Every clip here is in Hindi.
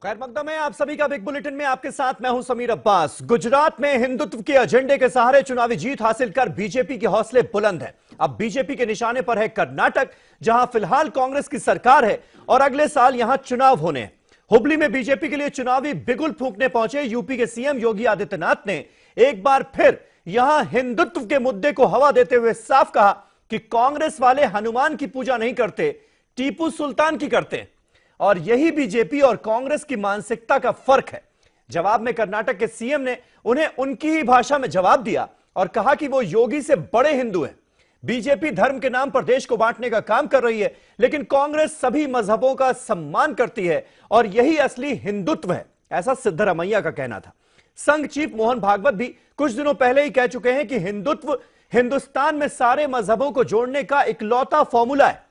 खैर मकदम है आप सभी का बिग बुलेटिन में आपके साथ मैं हूं समीर अब्बास। गुजरात में हिंदुत्व के एजेंडे के सहारे चुनावी जीत हासिल कर बीजेपी के हौसले बुलंद हैं। अब बीजेपी के निशाने पर है कर्नाटक, जहां फिलहाल कांग्रेस की सरकार है और अगले साल यहां चुनाव होने हैं। हुबली में बीजेपी के लिए चुनावी बिगुल फूंकने पहुंचे यूपी के सीएम योगी आदित्यनाथ ने एक बार फिर यहां हिंदुत्व के मुद्दे को हवा देते हुए साफ कहा कि कांग्रेस वाले हनुमान की पूजा नहीं करते, टीपू सुल्तान की करते हैं। और यही बीजेपी और कांग्रेस की मानसिकता का फर्क है। जवाब में कर्नाटक के सीएम ने उन्हें उनकी ही भाषा में जवाब दिया और कहा कि वो योगी से बड़े हिंदू हैं। बीजेपी धर्म के नाम पर देश को बांटने का काम कर रही है, लेकिन कांग्रेस सभी मजहबों का सम्मान करती है और यही असली हिंदुत्व है, ऐसा सिद्धरामैया का कहना था। संघ चीफ मोहन भागवत भी कुछ दिनों पहले ही कह चुके हैं कि हिंदुत्व हिंदुस्तान में सारे मजहबों को जोड़ने का इकलौता फॉर्मूला है।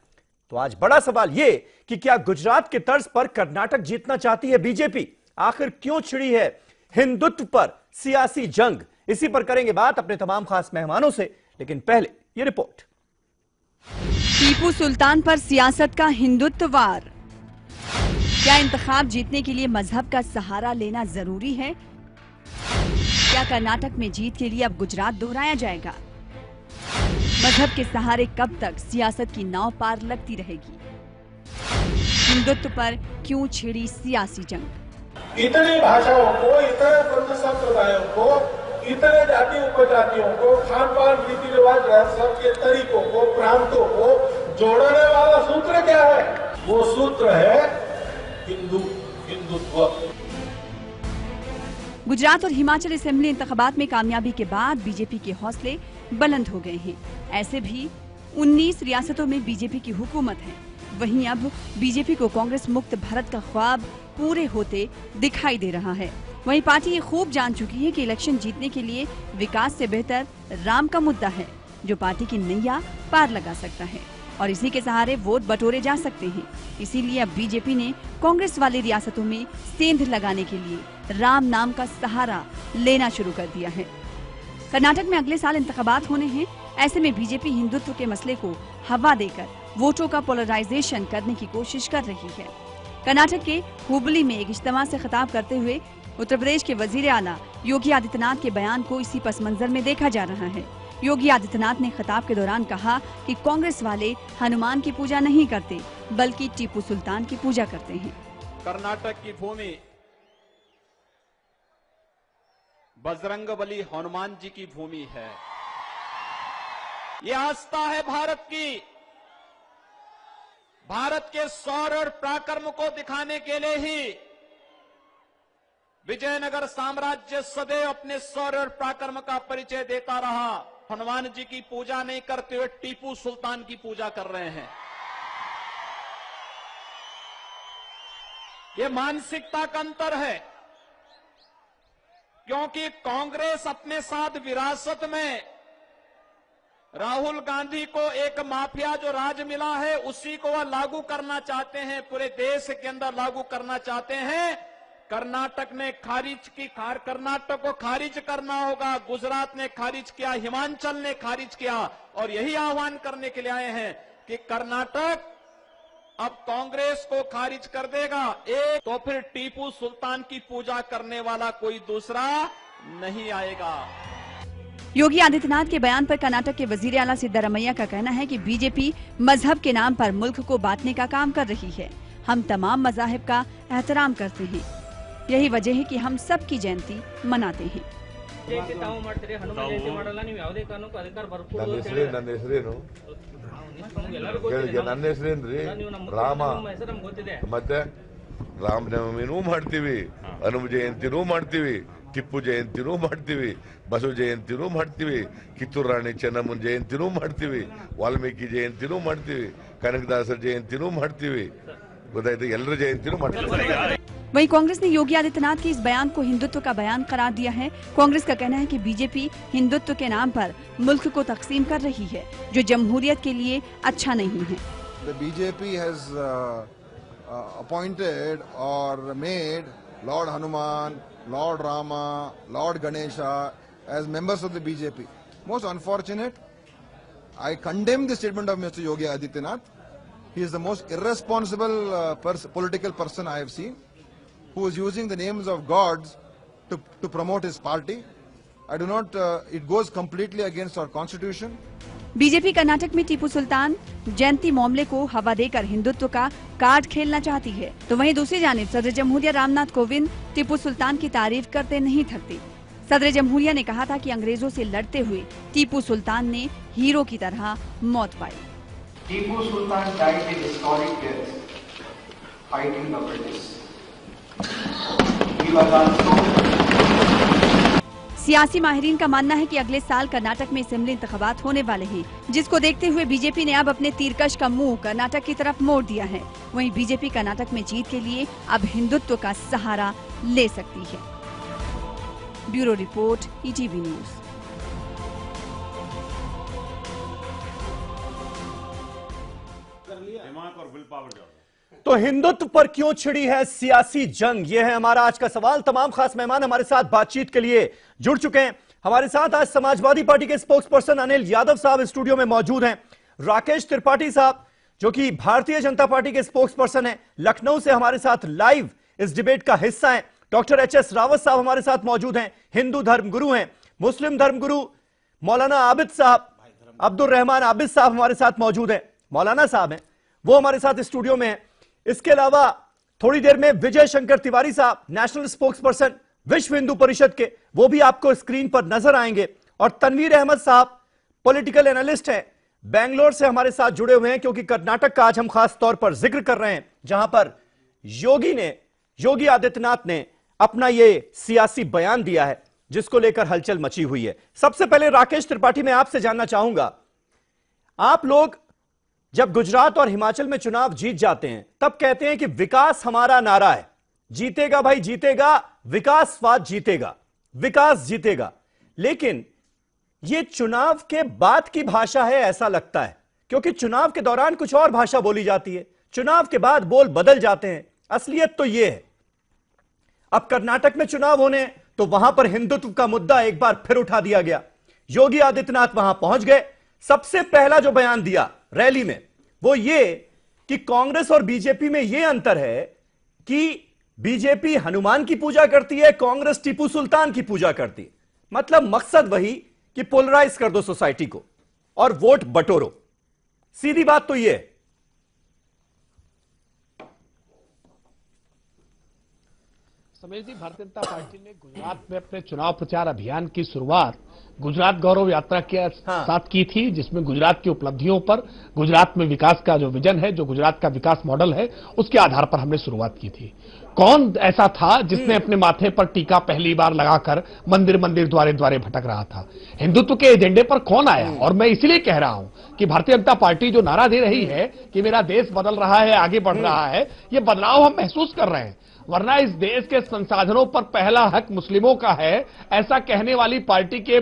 तो आज बड़ा सवाल यह कि क्या गुजरात के तर्ज पर कर्नाटक जीतना चाहती है बीजेपी? आखिर क्यों छिड़ी है हिंदुत्व पर सियासी जंग? इसी पर करेंगे बात अपने तमाम खास मेहमानों से, लेकिन पहले ये रिपोर्ट। टीपू सुल्तान पर सियासत का हिंदुत्व वार। क्या इंतखाब जीतने के लिए मजहब का सहारा लेना जरूरी है? क्या कर्नाटक में जीत के लिए अब गुजरात दोहराया जाएगा? मजहब के सहारे कब तक सियासत की नाव पार लगती रहेगी? हिंदुत्व पर क्यों छिड़ी सियासी जंग? इतनी भाषाओं को, इतने पंथ संप्रदायों को, इतने जाति उपजातियों को, खान पान रीति रिवाज के तरीकों को, प्रांतों को जोड़ने वाला सूत्र क्या है? वो सूत्र है हिंदुत्व। गुजरात और हिमाचल असेंबली इंतखाबात में कामयाबी के बाद बीजेपी के हौसले बुलंद हो गए हैं। ऐसे भी 19 रियासतों में बीजेपी की हुकूमत है। वहीं अब बीजेपी को कांग्रेस मुक्त भारत का ख्वाब पूरे होते दिखाई दे रहा है। वहीं पार्टी ये खूब जान चुकी है कि इलेक्शन जीतने के लिए विकास से बेहतर राम का मुद्दा है, जो पार्टी की नैया पार लगा सकता है और इसी के सहारे वोट बटोरे जा सकते हैं। इसीलिए अब बीजेपी ने कांग्रेस वाली रियासतों में सेंध लगाने के लिए राम नाम का सहारा लेना शुरू कर दिया है। कर्नाटक में अगले साल इंतखाबात होने हैं। ऐसे में बीजेपी हिंदुत्व के मसले को हवा देकर वोटों का पोलराइजेशन करने की कोशिश कर रही है। कर्नाटक के हुबली में एक इज्तिमा से खिताब करते हुए उत्तर प्रदेश के वजीर आला योगी आदित्यनाथ के बयान को इसी पस मंजर में देखा जा रहा है। योगी आदित्यनाथ ने खिताब के दौरान कहा कि कांग्रेस वाले हनुमान की पूजा नहीं करते, बल्कि टीपू सुल्तान की पूजा करते हैं। कर्नाटक की भूमि बजरंगबली हनुमान जी की भूमि है। ये आस्था है भारत की। भारत के शौर्य और पराक्रम को दिखाने के लिए ही विजयनगर साम्राज्य सदैव अपने शौर्य और पराक्रम का परिचय देता रहा। हनुमान जी की पूजा नहीं करते हुए टीपू सुल्तान की पूजा कर रहे हैं। ये मानसिकता का अंतर है, क्योंकि कांग्रेस अपने साथ विरासत में राहुल गांधी को एक माफिया जो राज मिला है, उसी को वह लागू करना चाहते हैं, पूरे देश के अंदर लागू करना चाहते हैं। कर्नाटक ने कर्नाटक को खारिज करना होगा। गुजरात ने खारिज किया, हिमाचल ने खारिज किया और यही आह्वान करने के लिए आए हैं कि कर्नाटक अब कांग्रेस को खारिज कर देगा एक, तो फिर टीपू सुल्तान की पूजा करने वाला कोई दूसरा नहीं आएगा। योगी आदित्यनाथ के बयान पर कर्नाटक के वजीर आला सिद्धरामैया का कहना है कि बीजेपी मजहब के नाम पर मुल्क को बांटने का काम कर रही है। हम तमाम मजाहिब का एहतराम करते हैं, यही वजह है कि हम सबकी जयंती मनाते हैं। ರಾಮನವಮಿನೂ ಮಾಡ್ತೀವಿ, ಹನುಮ ಜಯಂತಿನೂ ಮಾಡ್ತೀವಿ, ಟಿಪ್ಪು ಜಯಂತಿನೂ ಮಾಡ್ತೀವಿ, ಬಸವ ಜಯಂತಿನೂ ಮಾಡ್ತೀವಿ, ಕಿತ್ತೂರು ರಾಣಿ ಚೆನ್ನಮ್ಮನ ಜಯಂತಿನೂ ಮಾಡ್ತೀವಿ, ವಾಲ್ಮೀಕಿ ಜಯಂತಿನೂ ಮಾಡ್ತೀವಿ, ಕನಕದಾಸರ ಜಯಂತಿನೂ ಮಾಡ್ತೀವಿ, ಗೊತ್ತಾಯ್ತು, ಎಲ್ಲರ ಜಯಂತಿನೂ ಮಾಡ್ತೀವಿ। वहीं कांग्रेस ने योगी आदित्यनाथ के इस बयान को हिंदुत्व का बयान करार दिया है। कांग्रेस का कहना है कि बीजेपी हिंदुत्व के नाम पर मुल्क को तकसीम कर रही है, जो जमहूरियत के लिए अच्छा नहीं है। The BJP has appointed or made Lord Hanuman, Lord Rama, Lord Ganesha as members of the BJP. Most unfortunate. I condemn the statement of Mr. Yogi Adityanath. He is the most irresponsible political person I have seen. who is using the names of gods to promote his party. I do not, it goes completely against our constitution. BJP Karnataka में टीपू सुल्तान जयंती मामले को हवा देकर हिंदुत्व का कार्ड खेलना चाहती है, तो वहीं दूसरी जानिब सदर जमहूरिया रामनाथ कोविंद टीपू सुल्तान की तारीफ करते नहीं थकते। सदर जमहूरिया ने कहा था कि अंग्रेजों से लड़ते हुए टीपू सुल्तान ने हीरो की तरह मौत पाई। Tipu Sultan died in historic death fighting the British. He was also सियासी माहिरीन का मानना है कि अगले साल कर्नाटक में असेंबली इंतखाबात होने वाले हैं, जिसको देखते हुए बीजेपी ने अब अपने तीरकश का मुंह कर्नाटक की तरफ मोड़ दिया है। वहीं बीजेपी कर्नाटक में जीत के लिए अब हिंदुत्व का सहारा ले सकती है। Bureau report, ETV news. तो हिंदुत्व पर क्यों छिड़ी है सियासी जंग, यह है हमारा आज का सवाल। तमाम खास मेहमान हमारे साथ बातचीत के लिए जुड़ चुके हैं। हमारे साथ आज समाजवादी पार्टी के स्पोक्स पर्सन अनिल यादव साहब स्टूडियो में मौजूद हैं। राकेश त्रिपाठी साहब जो कि भारतीय जनता पार्टी के स्पोक्स पर्सन हैं, लखनऊ से हमारे साथ लाइव इस डिबेट का हिस्सा हैं। Doctor HS. रावत साहब हमारे साथ मौजूद हैं, हिंदू धर्मगुरु हैं। मुस्लिम धर्मगुरु मौलाना आबिद साहब, अब्दुल रहमान आबिद साहब हमारे साथ मौजूद हैं। मौलाना साहब हैं, वो हमारे साथ स्टूडियो में हैं। इसके अलावा थोड़ी देर में विजय शंकर तिवारी साहब, नेशनल स्पोक्स पर्सन विश्व हिंदू परिषद के, वो भी आपको स्क्रीन पर नजर आएंगे। और तनवीर अहमद साहब पॉलिटिकल एनालिस्ट हैं, बेंगलोर से हमारे साथ जुड़े हुए हैं, क्योंकि कर्नाटक का आज हम खास तौर पर जिक्र कर रहे हैं, जहां पर योगी आदित्यनाथ ने अपना ये सियासी बयान दिया है, जिसको लेकर हलचल मची हुई है। सबसे पहले राकेश त्रिपाठी, मैं आपसे जानना चाहूंगा, आप लोग जब गुजरात और हिमाचल में चुनाव जीत जाते हैं तब कहते हैं कि विकास हमारा नारा है, जीतेगा भाई जीतेगा, विकासवाद जीतेगा, विकास जीतेगा। लेकिन यह चुनाव के बाद की भाषा है ऐसा लगता है, क्योंकि चुनाव के दौरान कुछ और भाषा बोली जाती है, चुनाव के बाद बोल बदल जाते हैं। असलियत तो यह है, अब कर्नाटक में चुनाव होने तो वहां पर हिंदुत्व का मुद्दा एक बार फिर उठा दिया गया। योगी आदित्यनाथ वहां पहुंच गए। सबसे पहला जो बयान दिया रैली में वो ये कि कांग्रेस और बीजेपी में यह अंतर है कि बीजेपी हनुमान की पूजा करती है, कांग्रेस टीपू सुल्तान की पूजा करती है। मतलब मकसद वही कि पोलराइज कर दो सोसाइटी को और वोट बटोरो। सीधी बात तो यह है। समीर जी, भारतीय जनता पार्टी ने गुजरात में अपने चुनाव प्रचार अभियान की शुरुआत गुजरात गौरव यात्रा के साथ की थी, जिसमें गुजरात की उपलब्धियों पर, गुजरात में विकास का जो विजन है, जो गुजरात का विकास मॉडल है, उसके आधार पर हमने शुरुआत की थी। कौन ऐसा था जिसने अपने माथे पर टीका पहली बार लगाकर मंदिर मंदिर द्वारे द्वारे भटक रहा था? हिंदुत्व के एजेंडे पर कौन आया? और मैं इसलिए कह रहा हूं कि भारतीय जनता पार्टी जो नारा दे रही है कि मेरा देश बदल रहा है, आगे बढ़ रहा है, ये बदलाव हम महसूस कर रहे हैं। वरना इस देश के संसाधनों पर पहला हक मुस्लिमों का है, ऐसा कहने वाली पार्टी के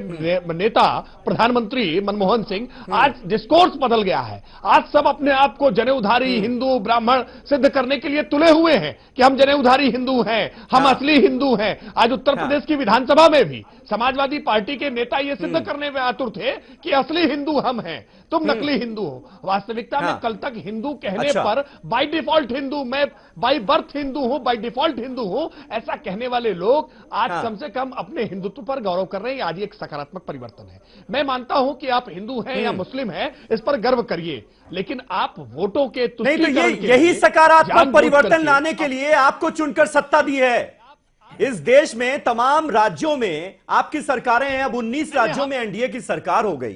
नेता प्रधानमंत्री मनमोहन सिंह, आज डिस्कोर्स बदल गया है। आज सब अपने आप को जनेऊधारी हिंदू ब्राह्मण सिद्ध करने के लिए तुले हुए हैं कि हम जनेऊधारी हिंदू हैं, हम असली हिंदू हैं। आज उत्तर प्रदेश की विधानसभा में भी समाजवादी पार्टी के नेता ये सिद्ध करने में आतुर थे कि असली हिंदू हम हैं, तुम नकली हिंदू हो। वास्तविकता में कल तक हिंदू कहने पर बाय डिफॉल्ट हिंदू, मैं बाय बर्थ हिंदू हूं, बाय डिफॉल्ट हिंदू हूं, ऐसा कहने वाले लोग आज कम से कम अपने हिंदुत्व पर गौरव कर रहे हैं। आज एक सकारात्मक परिवर्तन है। मैं मानता हूं कि आप हिंदू हैं या मुस्लिम हैं, इस पर गर्व करिए, लेकिन आप वोटों के नहीं, तो यही सकारात्मक परिवर्तन लाने के लिए आपको चुनकर सत्ता दी है। इस देश में तमाम राज्यों में आपकी सरकारें हैं, अब 19 राज्यों में एनडीए की सरकार हो गई,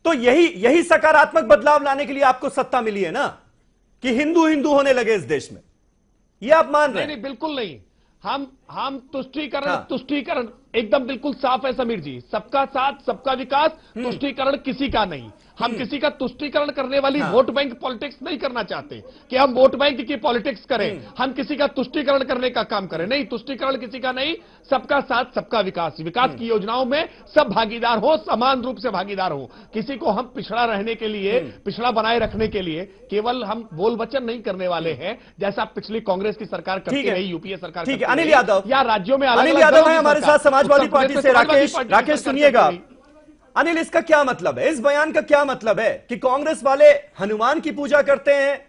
तो यही सकारात्मक बदलाव लाने के लिए आपको सत्ता मिली है ना, कि हिंदू हिंदू होने लगे इस देश में। ये आप मान रहे हैं? नहीं, बिल्कुल नहीं। हम तुष्टीकरण एकदम बिल्कुल साफ है समीर जी। सबका साथ सबका विकास, तुष्टीकरण किसी का नहीं। हम किसी का तुष्टीकरण करने वाली वोट बैंक पॉलिटिक्स नहीं करना चाहते कि हम वोट बैंक की पॉलिटिक्स करें, हम किसी का तुष्टीकरण करने का काम करें। नहीं, तुष्टीकरण किसी का नहीं, सबका साथ सबका विकास। विकास की योजनाओं में सब भागीदार हो, समान रूप से भागीदार हो। किसी को हम पिछड़ा रहने के लिए, पिछड़ा बनाए रखने के लिए केवल हम बोल वचन नहीं करने वाले हैं, जैसा पिछली कांग्रेस की सरकार करती रही, यूपीए सरकार करती रही, अनिल यादव या राज्यों में अनिल यादव है हमारे साथ समाजवादी पार्टी से। राकेश सुनिएगा, अनिल इसका क्या मतलब है, इस बयान का क्या मतलब है कि कांग्रेस वाले हनुमान की पूजा करते हैं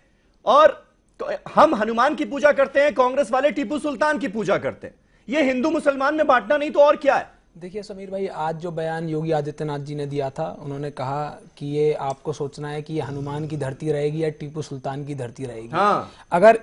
और तो हम हनुमान की पूजा करते हैं, कांग्रेस वाले टीपू सुल्तान की पूजा करते हैं। ये हिंदू मुसलमान में बांटना नहीं तो और क्या है? देखिए समीर भाई, आज जो बयान योगी आदित्यनाथ जी ने दिया था, उन्होंने कहा कि ये आपको सोचना है कि ये हनुमान की धरती रहेगी या टीपू सुल्तान की धरती रहेगी। हाँ। अगर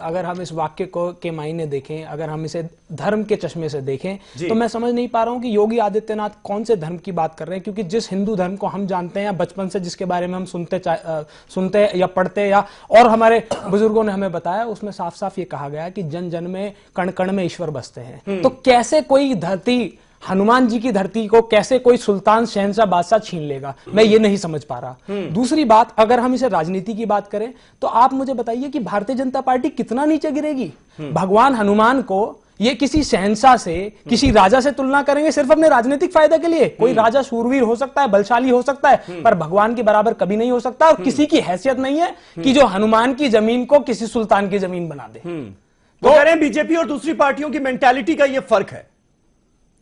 अगर हम इस वाक्य को के मायने देखें, अगर हम इसे धर्म के चश्मे से देखें, तो मैं समझ नहीं पा रहा हूं कि योगी आदित्यनाथ कौन से धर्म की बात कर रहे हैं, क्योंकि जिस हिंदू धर्म को हम जानते हैं या बचपन से जिसके बारे में हम सुनते या पढ़ते या और हमारे बुजुर्गों ने हमें बताया, उसमें साफ साफ ये कहा गया कि जन जन में कण कण में ईश्वर बसते हैं। तो कैसे कोई धरती, हनुमान जी की धरती को कैसे कोई सुल्तान शहंशाह बादशाह छीन लेगा, मैं ये नहीं समझ पा रहा। दूसरी बात, अगर हम इसे राजनीति की बात करें तो आप मुझे बताइए कि भारतीय जनता पार्टी कितना नीचे गिरेगी। भगवान हनुमान को ये किसी शहंशाह से, किसी राजा से तुलना करेंगे सिर्फ अपने राजनीतिक फायदे के लिए। कोई राजा शूरवीर हो सकता है, बलशाली हो सकता है, पर भगवान के बराबर कभी नहीं हो सकता। और किसी की हैसियत नहीं है कि जो हनुमान की जमीन को किसी सुल्तान की जमीन बना दे। तो कह रहे हैं बीजेपी और दूसरी पार्टियों की मेंटालिटी का ये फर्क है।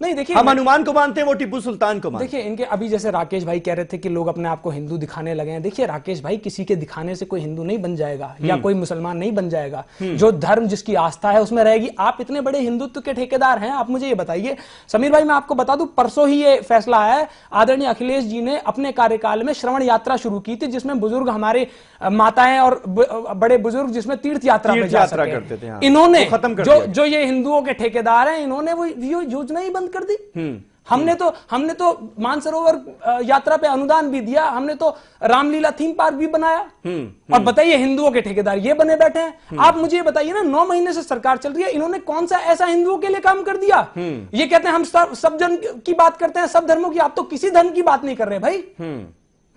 नहीं देखिए, हम हनुमान को मानते हैं, वो टीपू सुल्तान को मानते हैं। देखिए इनके अभी जैसे राकेश भाई कह रहे थे कि लोग अपने आप को हिंदू दिखाने लगे हैं। देखिए राकेश भाई, किसी के दिखाने से कोई हिंदू नहीं बन जाएगा या कोई मुसलमान नहीं बन जाएगा। जो धर्म, जिसकी आस्था है उसमें रहेगी। आप इतने बड़े हिंदुत्व के ठेकेदार हैं, आप मुझे ये बताइए समीर भाई, मैं आपको बता दूं, परसों ही ये फैसला आया है, आदरणीय अखिलेश जी ने अपने कार्यकाल में श्रवण यात्रा शुरू की थी, जिसमें बुजुर्ग, हमारे माताएं और बड़े बुजुर्ग जिसमें तीर्थ यात्रा करते थे। इन्होंने जो ये हिंदुओं के ठेकेदार हैं, इन्होंने वो योजना ही बंद कर दी। हमने तो मानसरोवर यात्रा पे अनुदान भी दिया, हमने तो रामलीला थीम पार्क भी बनाया। और बताइए हिंदुओं के ठेकेदार ये बने बैठे हैं। आप मुझे ये बताइए ना, 9 महीने से सरकार चल रही है, इन्होंने कौन सा ऐसा हिंदुओं के लिए काम कर दिया? ये कहते हैं हम सब जन की बात करते हैं, सब धर्मों की। आप तो किसी धर्म की बात नहीं कर रहे भाई।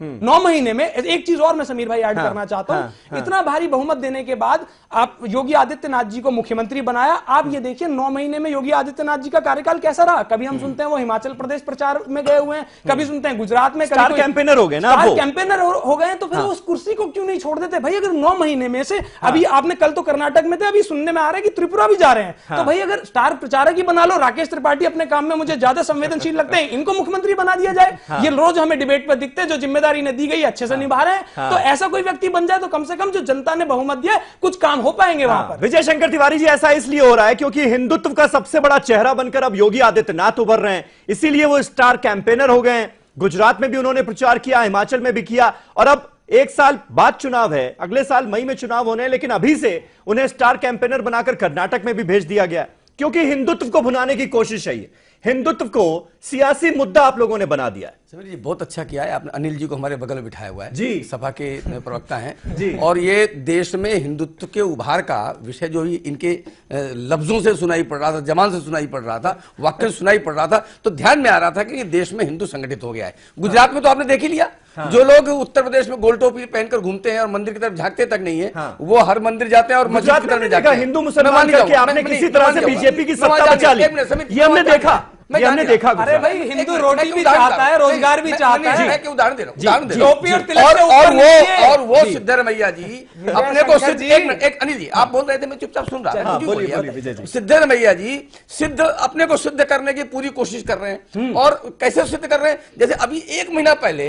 9 महीने में एक चीज और मैं समीर भाई ऐड करना चाहता हूं। इतना भारी बहुमत देने के बाद आप योगी आदित्यनाथ जी को मुख्यमंत्री बनाया। आप ये देखिए 9 महीने में योगी आदित्यनाथ जी का कार्यकाल कैसा रहा। कभी हम सुनते हैं वो हिमाचल प्रदेश प्रचार में गए हुए हैं, कभी सुनते हैं गुजरात में, स्टार कैंपेनर हो गए ना, स्टार कैंपेनर हो गए। तो फिर उस कुर्सी को क्यों नहीं छोड़ देते भाई? अगर 9 महीने में से अभी आपने कल तो कर्नाटक में थे, अभी सुनने में आ रहा है कि त्रिपुरा भी जा रहे हैं। तो भाई अगर स्टार प्रचारक ही बना लो, राकेश त्रिपाठी अपने काम में मुझे ज्यादा संवेदनशील लगते हैं, इनको मुख्यमंत्री बना दिया जाए। ये रोज हमें डिबेट पर दिखते हैं, जो जिम्मेदारी ने दी गई अच्छे से निभा रहे हैं। तो ऐसा कोई व्यक्ति बन जाए तो कम से कम जो जनता ने बहुमत दिया, कुछ काम हो पाएंगे वहां पर। विजय शंकर तिवारी जी, ऐसा इसलिए हो रहा है क्योंकि हिंदुत्व का सबसे बड़ा चेहरा बनकर अब योगी आदित्यनाथ उभर रहे हैं, इसीलिए वो स्टार कैंपेनर हो गए हैं। गुजरात में भी उन्होंने प्रचार किया, हिमाचल में भी किया, और अब 1 साल बाद चुनाव है, अगले साल मई में चुनाव होने हैं, लेकिन अभी से उन्हें स्टार कैंपेनर बनाकर कर्नाटक में भी भेज दिया गया, क्योंकि हिंदुत्व को भुनाने की कोशिश है। ये हिंदुत्व को सियासी मुद्दा आप लोगों ने बना दिया है। समीर जी बहुत अच्छा किया है आपने, अनिल जी को हमारे बगल में बिठाया हुआ है जी, सभा के प्रवक्ता हैं जी। और ये देश में हिंदुत्व के उभार का विषय जो ही इनके लफ्जों से सुनाई पड़ रहा था, जबान से सुनाई पड़ रहा था, वाक्य से सुनाई पड़ रहा था, तो ध्यान में आ रहा था कि ये देश में हिंदू संगठित हो गया है। गुजरात में तो आपने देख ही लिया, जो लोग उत्तर प्रदेश में गोल टोपी पहनकर घूमते हैं और मंदिर की तरफ झांकते तक नहीं है, वो हर मंदिर जाते हैं और मस्जिद की तरफ जाते हैं। हिंदू मुसलमान करके आपने किसी तरह से बीजेपी की सत्ता बचा ली, ये हमने देखा, ये हमने देखा। अरे भाई हिंदू रोटी भी चाहता है, रोजगार भी चाहता है। मैं उदाहरण दे रहा हूं, और वो सिद्धरमैया जी अपने को एक अनिल जी आप बोल रहे थे, मैं चुपचाप सुन रहा था। सिद्धरमैया जी सिद्ध अपने को सिद्ध करने की पूरी कोशिश कर रहे हैं, और कैसे सिद्ध कर रहे हैं? जैसे अभी 1 महीना पहले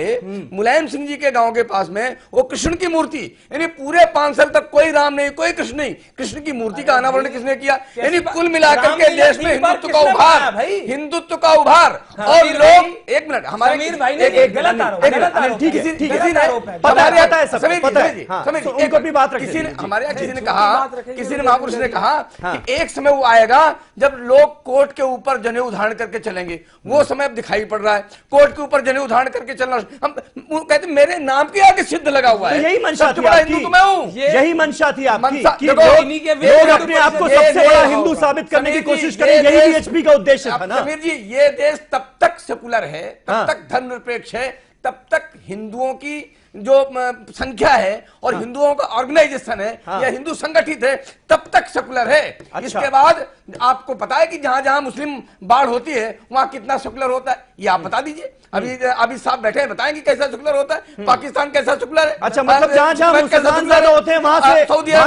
मुलायम सिंह जी के गांव के पास में वो कृष्ण की मूर्ति, यानी पूरे 5 साल तक कोई राम नहीं, कोई कृष्ण नहीं, कृष्ण की मूर्ति का अनावरण किसने किया? यानी कुल मिलाकर के देश में हिंदुत्व का उभार, हिंदुत्व का उभार। और लोग 1 मिनट हमारे समीर भाई ने गलत आरोप, किसी ने महापुरुष ने कहा कि एक समय वो आएगा जब लोग कोर्ट के ऊपर जनेऊ धारण करके चलेंगे। वो समय अब दिखाई पड़ रहा है, कोर्ट के ऊपर जनेऊ धारण करके चलना। हम कहते मेरे नाम के आगे सिद्ध लगा हुआ है, यही मंशा थी हिंदू तो मैं हूं, यही मंशा थी आपकी कि लोग अपने आप को सबसे बड़ा हिंदू साबित करने की कोशिश करें, यही बीएचपी का उद्देश्य था ना। समीर जी ये देश तब तक सेकुलर है, तब तक धर्मनिरपेक्ष है, तब तक हिंदुओं की जो संख्या है और हिंदुओं का ऑर्गेनाइजेशन है या हिंदू संगठित है, तब तक सेकुलर है। इसके बाद आपको पता है कि जहां जहां मुस्लिम बाढ़ होती है वहां कितना सेकुलर होता है, ये आप बता दीजिए। अभी साहब बैठे हैं, बताएंगे कैसा सेकुलर होता है, पाकिस्तान कैसा सेकुलर है। अच्छा, मतलब जहां जहां मुसलमान ज्यादा होते हैं वहां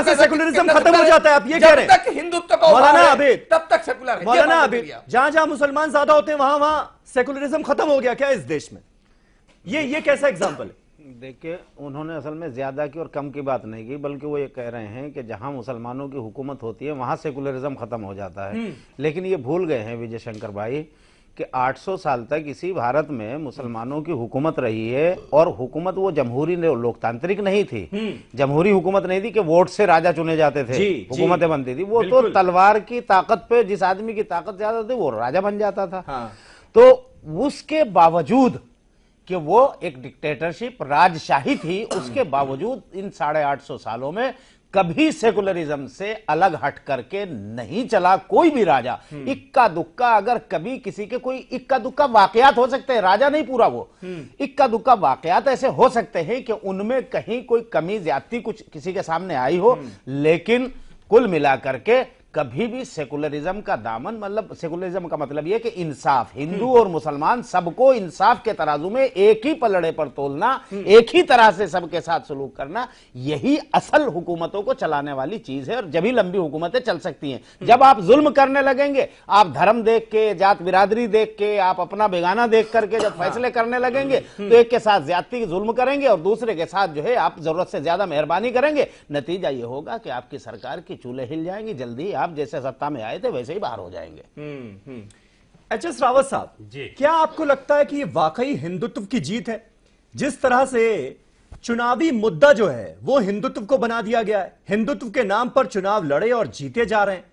से सेकुलरिज्म खत्म हो जाता है, आप ये कह रहे हैं? जब तक हिंदुत्व का मौलाना अबीद, तब तक सेकुलर है। मौलाना अबीद, जहां जहां मुसलमान ज्यादा होते हैं वहां वहां सेकुलरिज्म खत्म हो गया क्या इस देश में? ये कैसा एग्जाम्पल है? देखिए, उन्होंने असल में ज्यादा की और कम की बात नहीं की, बल्कि वो ये कह रहे हैं कि जहां मुसलमानों की हुकूमत होती है वहां सेकुलरिज्म खत्म हो जाता है। लेकिन ये भूल गए हैं विजय शंकर भाई कि 800 साल तक इसी भारत में मुसलमानों की हुकूमत रही है, और हुकूमत वो जमहूरी लोकतांत्रिक नहीं थी। जमहूरी हुकूमत नहीं थी कि वोट से राजा चुने जाते थे, हुकूमतें बनती थी। वो तो तलवार की ताकत पे, जिस आदमी की ताकत ज्यादा थी वो राजा बन जाता था। तो उसके बावजूद कि वो एक डिक्टेटरशिप राजशाही थी, उसके बावजूद इन 850 सालों में कभी सेकुलरिज्म से अलग हट करके नहीं चला कोई भी राजा। इक्का दुक्का अगर कभी किसी के कोई इक्का दुक्का वाकयात हो सकते हैं, राजा नहीं पूरा वो, इक्का दुक्का वाकयात ऐसे हो सकते हैं कि उनमें कहीं कोई कमी ज्यादती कुछ किसी के सामने आई हो, लेकिन कुल मिलाकर के कभी भी सेकुलरिज्म का दामन, मतलब सेकुलरिज्म का मतलब यह कि इंसाफ, हिंदू और मुसलमान सबको इंसाफ के तराजू में एक ही पलड़े पर तोलना, एक ही तरह से सबके साथ सलूक करना, यही असल हुकूमतों को चलाने वाली चीज है। और जब ही लंबी हुकूमतें चल सकती हैं। जब आप जुल्म करने लगेंगे, आप धर्म देख के, जात बिरादरी देख के, आप अपना बेगाना देख करके जब फैसले करने लगेंगे, तो एक के साथ ज्यादती जुल्म करेंगे और दूसरे के साथ जो है आप जरूरत से ज्यादा मेहरबानी करेंगे, नतीजा यह होगा कि आपकी सरकार की चूल्हे हिल जाएंगी, जल्दी आप जैसे सत्ता में आए थे वैसे ही बाहर हो जाएंगे। एच.एस. रावत साहब, क्या आपको लगता है कि ये वाकई हिंदुत्व की जीत है? जिस तरह से चुनावी मुद्दा जो है वो हिंदुत्व को बना दिया गया है, हिंदुत्व के नाम पर चुनाव लड़े और जीते जा रहे हैं,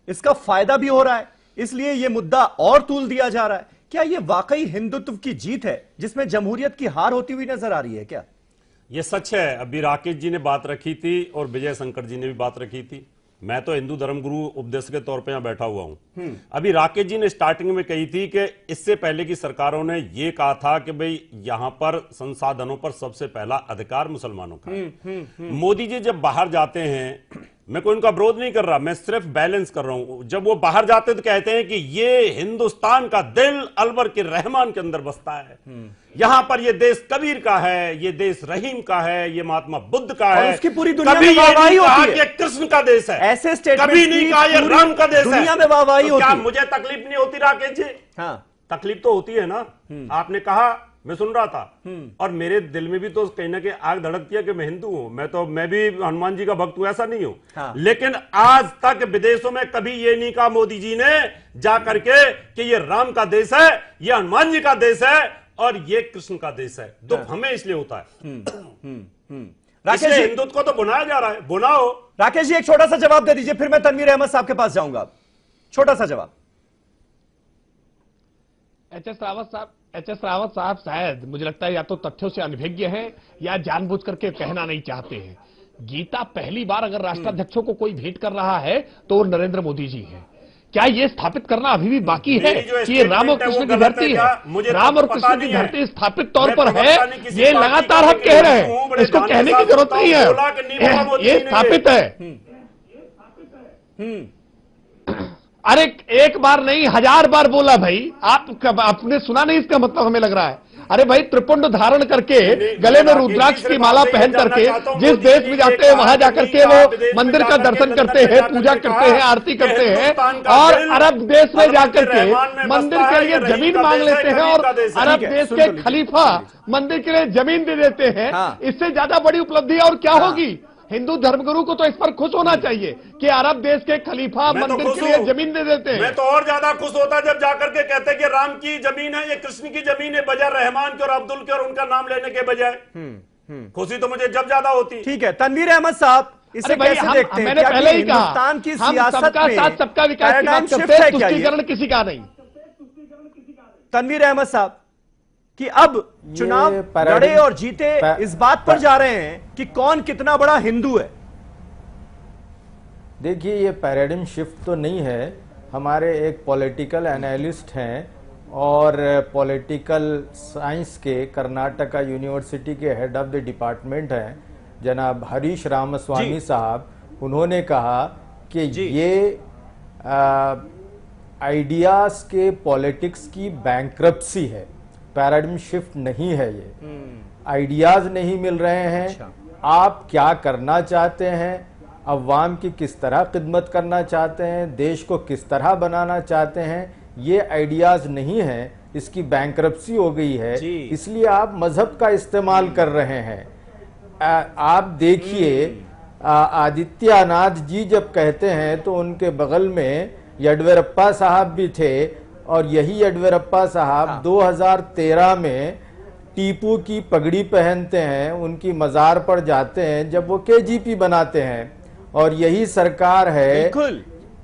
इसका फायदा भी हो रहा है, इसलिए यह मुद्दा और तूल दिया जा रहा है। क्या यह वाकई हिंदुत्व की जीत है जिसमें जमहूरियत की हार होती हुई नजर आ रही है? क्या यह सच है? अभी राकेश जी ने बात रखी थी और विजय शंकर जी ने भी बात रखी थी। मैं तो हिंदू धर्मगुरु उपदेश के तौर पे यहां बैठा हुआ हूं। अभी राकेश जी ने स्टार्टिंग में कही थी कि इससे पहले की सरकारों ने यह कहा था कि भाई यहां पर संसाधनों पर सबसे पहला अधिकार मुसलमानों का है। मोदी जी जब बाहर जाते हैं, मैं कोई उनका विरोध नहीं कर रहा, मैं सिर्फ बैलेंस कर रहा हूं, जब वो बाहर जाते तो कहते हैं कि ये हिंदुस्तान का दिल अलवर के रहमान के अंदर बसता है, यहां पर ये देश कबीर का है, ये देश रहीम का है, ये महात्मा बुद्ध का है। उसकी पूरी दुनिया कभी में वाहवाही कहा होती है, ये कृष्ण का देश है, ऐसे स्टेटमेंट कभी नहीं कहा ये राम का देश है। दुनिया में वाहवाही होती क्या है। मुझे तकलीफ नहीं होती राकेश जी? हाँ, तकलीफ तो होती है ना। आपने कहा, मैं सुन रहा था, और मेरे दिल में भी तो कहीं ना कहीं आग धड़कती है कि मैं हिंदू हूं, मैं भी हनुमान जी का भक्त हूं, ऐसा नहीं हूं। हाँ। लेकिन आज तक विदेशों में कभी ये नहीं कहा मोदी जी ने जा करके कि ये राम का देश है, ये हनुमान जी का देश है और ये कृष्ण का देश है। दुख हमें इसलिए होता है। राकेश जी, हिंदुत्व को तो बुनाया जा रहा है, बुनाओ। राकेश जी एक छोटा सा जवाब दे दीजिए, फिर मैं तनवीर अहमद साहब के पास जाऊंगा। छोटा सा जवाब। एच.एस. रावत साहब शायद मुझे लगता है या तो तथ्यों से अनभिज्ञ हैं या जानबूझ करके कहना नहीं चाहते हैं। गीता पहली बार अगर राष्ट्राध्यक्षों को कोई भेंट कर रहा है तो नरेंद्र मोदी जी हैं। क्या ये स्थापित करना अभी भी बाकी है कि ये राम और कृष्ण की धरती है? राम और कृष्ण की धरती स्थापित तौर पर है, ये लगातार हम कह रहे हैं, इसको कहने की जरूरत नहीं है, ये स्थापित है। अरे एक बार नहीं 1000 बार बोला भाई, आपने सुना नहीं? इसका मतलब हमें लग रहा है, अरे भाई त्रिपुंड धारण करके, गले में रुद्राक्ष की माला पहन करके जिस देश में जाते हैं वहां जाकर के वो मंदिर का दर्शन करते हैं, पूजा करते हैं, आरती करते हैं, और अरब देश में जाकर के मंदिर के लिए जमीन मांग लेते हैं और अरब देश के खलीफा मंदिर के लिए जमीन दे देते हैं। इससे ज्यादा बड़ी उपलब्धि और क्या होगी? हिंदू धर्मगुरु को तो इस पर खुश होना चाहिए कि अरब देश के खलीफा मंदिर के लिए जमीन दे देते हैं। मैं तो और ज्यादा खुश होता जब जाकर के कहते कि राम की जमीन है, ये कृष्ण की जमीन है, बजाय रहमान के और अब्दुल के और उनका नाम लेने के बजाय। खुशी तो मुझे जब ज्यादा होती। ठीक है, तनवीर अहमद साहब, इसे कैसे देखते हैं? मैंने पहले ही कहा, हिंदुस्तान की हम सियासत सबका में साथ सबका विकास की बात करते हैं, तुष्टीकरण किसी का नहीं। तनवीर अहमद साहब कि अब चुनाव लड़े और जीते इस बात पर जा रहे हैं कि कौन कितना बड़ा हिंदू है। देखिए, ये पैराडिम शिफ्ट तो नहीं है। हमारे एक पॉलिटिकल एनालिस्ट हैं और पॉलिटिकल साइंस के कर्नाटका यूनिवर्सिटी के हेड ऑफ द डिपार्टमेंट हैं जनाब हरीश रामस्वामी साहब। उन्होंने कहा कि ये आइडियाज के पॉलिटिक्स की बैंक्रप्सी है, पैराडिम शिफ्ट नहीं है। ये आइडियाज नहीं मिल रहे हैं। आप क्या करना चाहते हैं, अवाम की किस तरह खिदमत करना चाहते हैं, देश को किस तरह बनाना चाहते हैं, ये आइडियाज नहीं है। इसकी बैंकरप्सी हो गई है, इसलिए आप मजहब का इस्तेमाल कर रहे हैं। आप देखिए आदित्यनाथ जी जब कहते हैं तो उनके बगल में येडियुरप्पा साहब भी थे, और यही येडियुरप्पा साहब 2013 में टीपू की पगड़ी पहनते हैं, उनकी मजार पर जाते हैं जब वो केजीपी बनाते हैं, और यही सरकार है।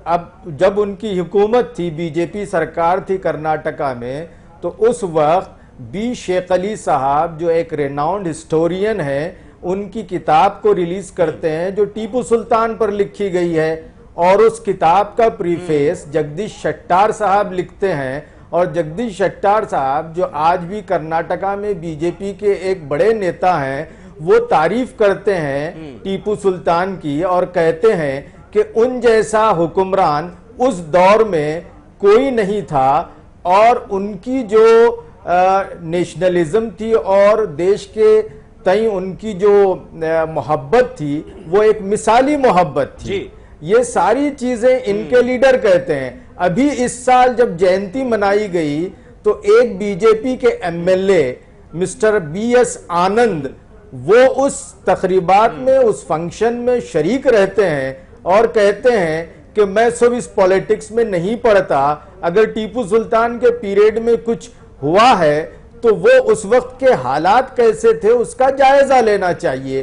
अब जब उनकी हुकूमत थी, बीजेपी सरकार थी कर्नाटका में, तो उस वक्त बी शेख अली साहब जो एक रेनाउंड हिस्टोरियन है, उनकी किताब को रिलीज करते हैं जो टीपू सुल्तान पर लिखी गई है, और उस किताब का प्रीफेस जगदीश शेट्टार साहब लिखते हैं। और जगदीश शेट्टार साहब जो आज भी कर्नाटका में बीजेपी के एक बड़े नेता हैं, वो तारीफ करते हैं टीपू सुल्तान की और कहते हैं कि उन जैसा हुक्मरान उस दौर में कोई नहीं था, और उनकी जो नेशनलिज्म थी और देश के तई उनकी जो मोहब्बत थी वो एक मिसाली मोहब्बत थी। ये सारी चीजें इनके लीडर कहते हैं। अभी इस साल जब जयंती मनाई गई तो एक बीजेपी के एमएलए मिस्टर बीएस आनंद वो उस तकरीबात में, उस फंक्शन में शरीक रहते हैं और कहते हैं कि मैं सब इस पॉलिटिक्स में नहीं पड़ता, अगर टीपू सुल्तान के पीरियड में कुछ हुआ है तो वो उस वक्त के हालात कैसे थे उसका जायजा लेना चाहिए।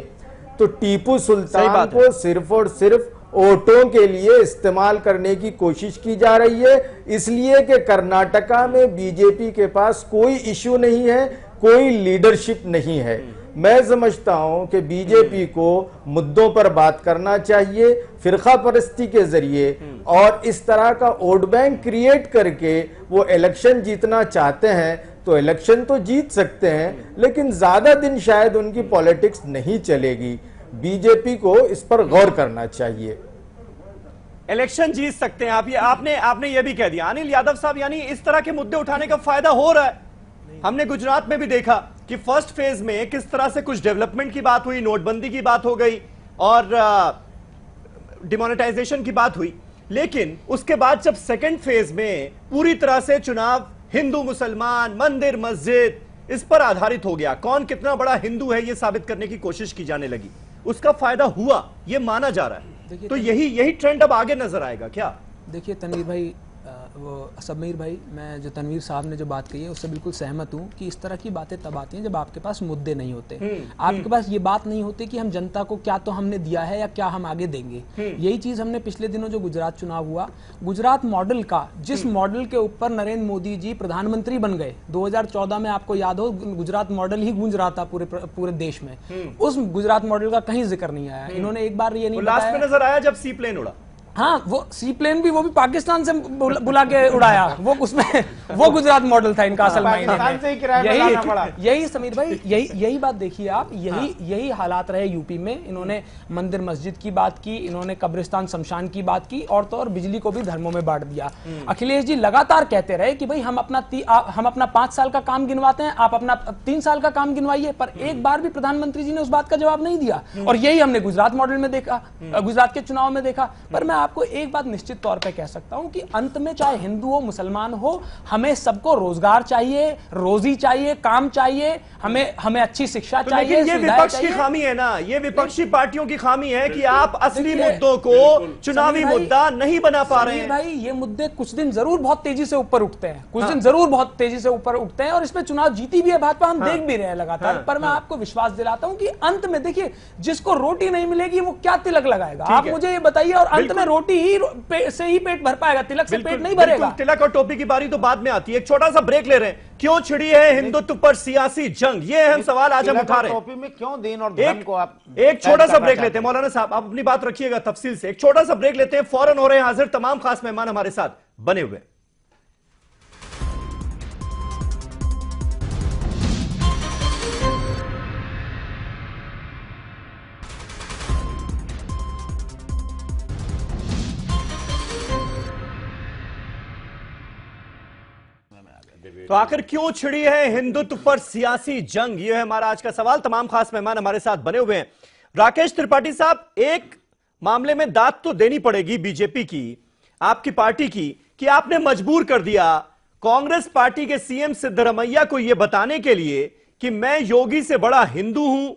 तो टीपू सुल्तान को सिर्फ और सिर्फ वोटों के लिए इस्तेमाल करने की कोशिश की जा रही है, इसलिए कि कर्नाटका में बीजेपी के पास कोई इश्यू नहीं है, कोई लीडरशिप नहीं है। मैं समझता हूं कि बीजेपी को मुद्दों पर बात करना चाहिए फिरका परस्ती के जरिए, और इस तरह का वोट बैंक क्रिएट करके वो इलेक्शन जीतना चाहते हैं तो इलेक्शन तो जीत सकते हैं, लेकिन ज्यादा दिन शायद उनकी पॉलिटिक्स नहीं चलेगी। बीजेपी को इस पर गौर करना चाहिए। इलेक्शन जीत सकते हैं आप, ये आपने ये भी कह दिया अनिल यादव साहब, यानी इस तरह के मुद्दे उठाने का फायदा हो रहा है। हमने गुजरात में भी देखा कि फर्स्ट फेज में किस तरह से कुछ डेवलपमेंट की बात हुई, नोटबंदी की बात हो गई और डिमोनेटाइजेशन की बात हुई, लेकिन उसके बाद जब सेकंड फेज में पूरी तरह से चुनाव हिंदू मुसलमान मंदिर मस्जिद इस पर आधारित हो गया, कौन कितना बड़ा हिंदू है ये साबित करने की कोशिश की जाने लगी, उसका फायदा हुआ ये माना जा रहा है। तो यही ट्रेंड अब आगे नजर आएगा क्या? देखिए तनवीर भाई, वो समीर भाई, मैं जो तनवीर साहब ने जो बात कही है उससे बिल्कुल सहमत हूँ कि इस तरह की बातें तब आती हैं जब आपके पास मुद्दे नहीं होते, आपके पास ये बात नहीं होती कि हम जनता को क्या तो हमने दिया है या क्या हम आगे देंगे। यही चीज हमने पिछले दिनों जो गुजरात चुनाव हुआ, गुजरात मॉडल का, जिस मॉडल के ऊपर नरेंद्र मोदी जी प्रधानमंत्री बन गए 2014 में, आपको याद हो गुजरात मॉडल ही गूंज रहा था पूरे देश में, उस गुजरात मॉडल का कहीं जिक्र नहीं आया। इन्होंने एक बार ये नहीं लास्ट में नजर आया जब सी प्लेन उड़ा, हाँ वो सी प्लेन भी, वो भी पाकिस्तान से बुला के उड़ाया, वो उसमें वो गुजरात मॉडल था इनका असल में। यही समीर भाई, यही बात देखिए आप, यही हालात रहे यूपी में। इन्होंने मंदिर मस्जिद की बात की, इन्होंने कब्रिस्तान शमशान की बात की, और तो और बिजली को भी धर्मों में बांट दिया। अखिलेश जी लगातार कहते रहे कि भाई हम अपना 5 साल का काम गिनवाते हैं, आप अपना 3 साल का काम गिनवाइए, पर एक बार भी प्रधानमंत्री जी ने उस बात का जवाब नहीं दिया। और यही हमने गुजरात मॉडल में देखा, गुजरात के चुनाव में देखा। पर मैं आपको एक बात निश्चित तौर पे कह सकता हूं कि अंत में चाहे हिंदू हो मुसलमान हो, हमें सबको रोजगार चाहिए, रोजी चाहिए, काम चाहिए, हमें अच्छी शिक्षा चाहिए। लेकिन ये विपक्ष की खामी है ना, ये विपक्षी पार्टियों की खामी है कि आप असली मुद्दों को चुनावी मुद्दा नहीं बना पा रहे हैं। भाई ये मुद्दे कुछ दिन जरूर बहुत तेजी से ऊपर उठते हैं, कुछ दिन जरूर बहुत तेजी से ऊपर उठते हैं, और इसमें चुनाव जीती भी है भाजपा, हम देख भी रहे हैं लगातार। पर मैं आपको विश्वास दिलाता हूं कि अंत में देखिए, जिसको रोटी नहीं मिलेगी वो क्या तिलक लगाएगा, आप मुझे ये बताइए। और अंत में रोटी से ही पेट भर पाएगा, तिलक से पेट नहीं भरेगा। तिलक और टोपी की बारी तो बाद में आती है। एक छोटा सा ब्रेक ले रहे हैं। क्यों छिड़ी है हिंदुत्व पर सियासी जंग, ये अहम सवाल आज हम उठा रहे हैं। टोपी में क्यों दीन और धर्म को आप एक छोटा सा ब्रेक लेते हैं। मौलाना साहब आप अपनी बात रखिएगा तफसील से, एक छोटा सा ब्रेक लेते हैं, फौरन हो रहे हैं हाजिर तमाम खास मेहमान हमारे साथ बने हुए। तो आखिर क्यों छिड़ी है हिंदुत्व पर सियासी जंग, यह है हमारा आज का सवाल। तमाम खास मेहमान हमारे साथ बने हुए हैं। राकेश त्रिपाठी साहब, एक मामले में दाद तो देनी पड़ेगी बीजेपी की, आपकी पार्टी की, कि आपने मजबूर कर दिया कांग्रेस पार्टी के सीएम सिद्धरमैया को यह बताने के लिए कि मैं योगी से बड़ा हिंदू हूं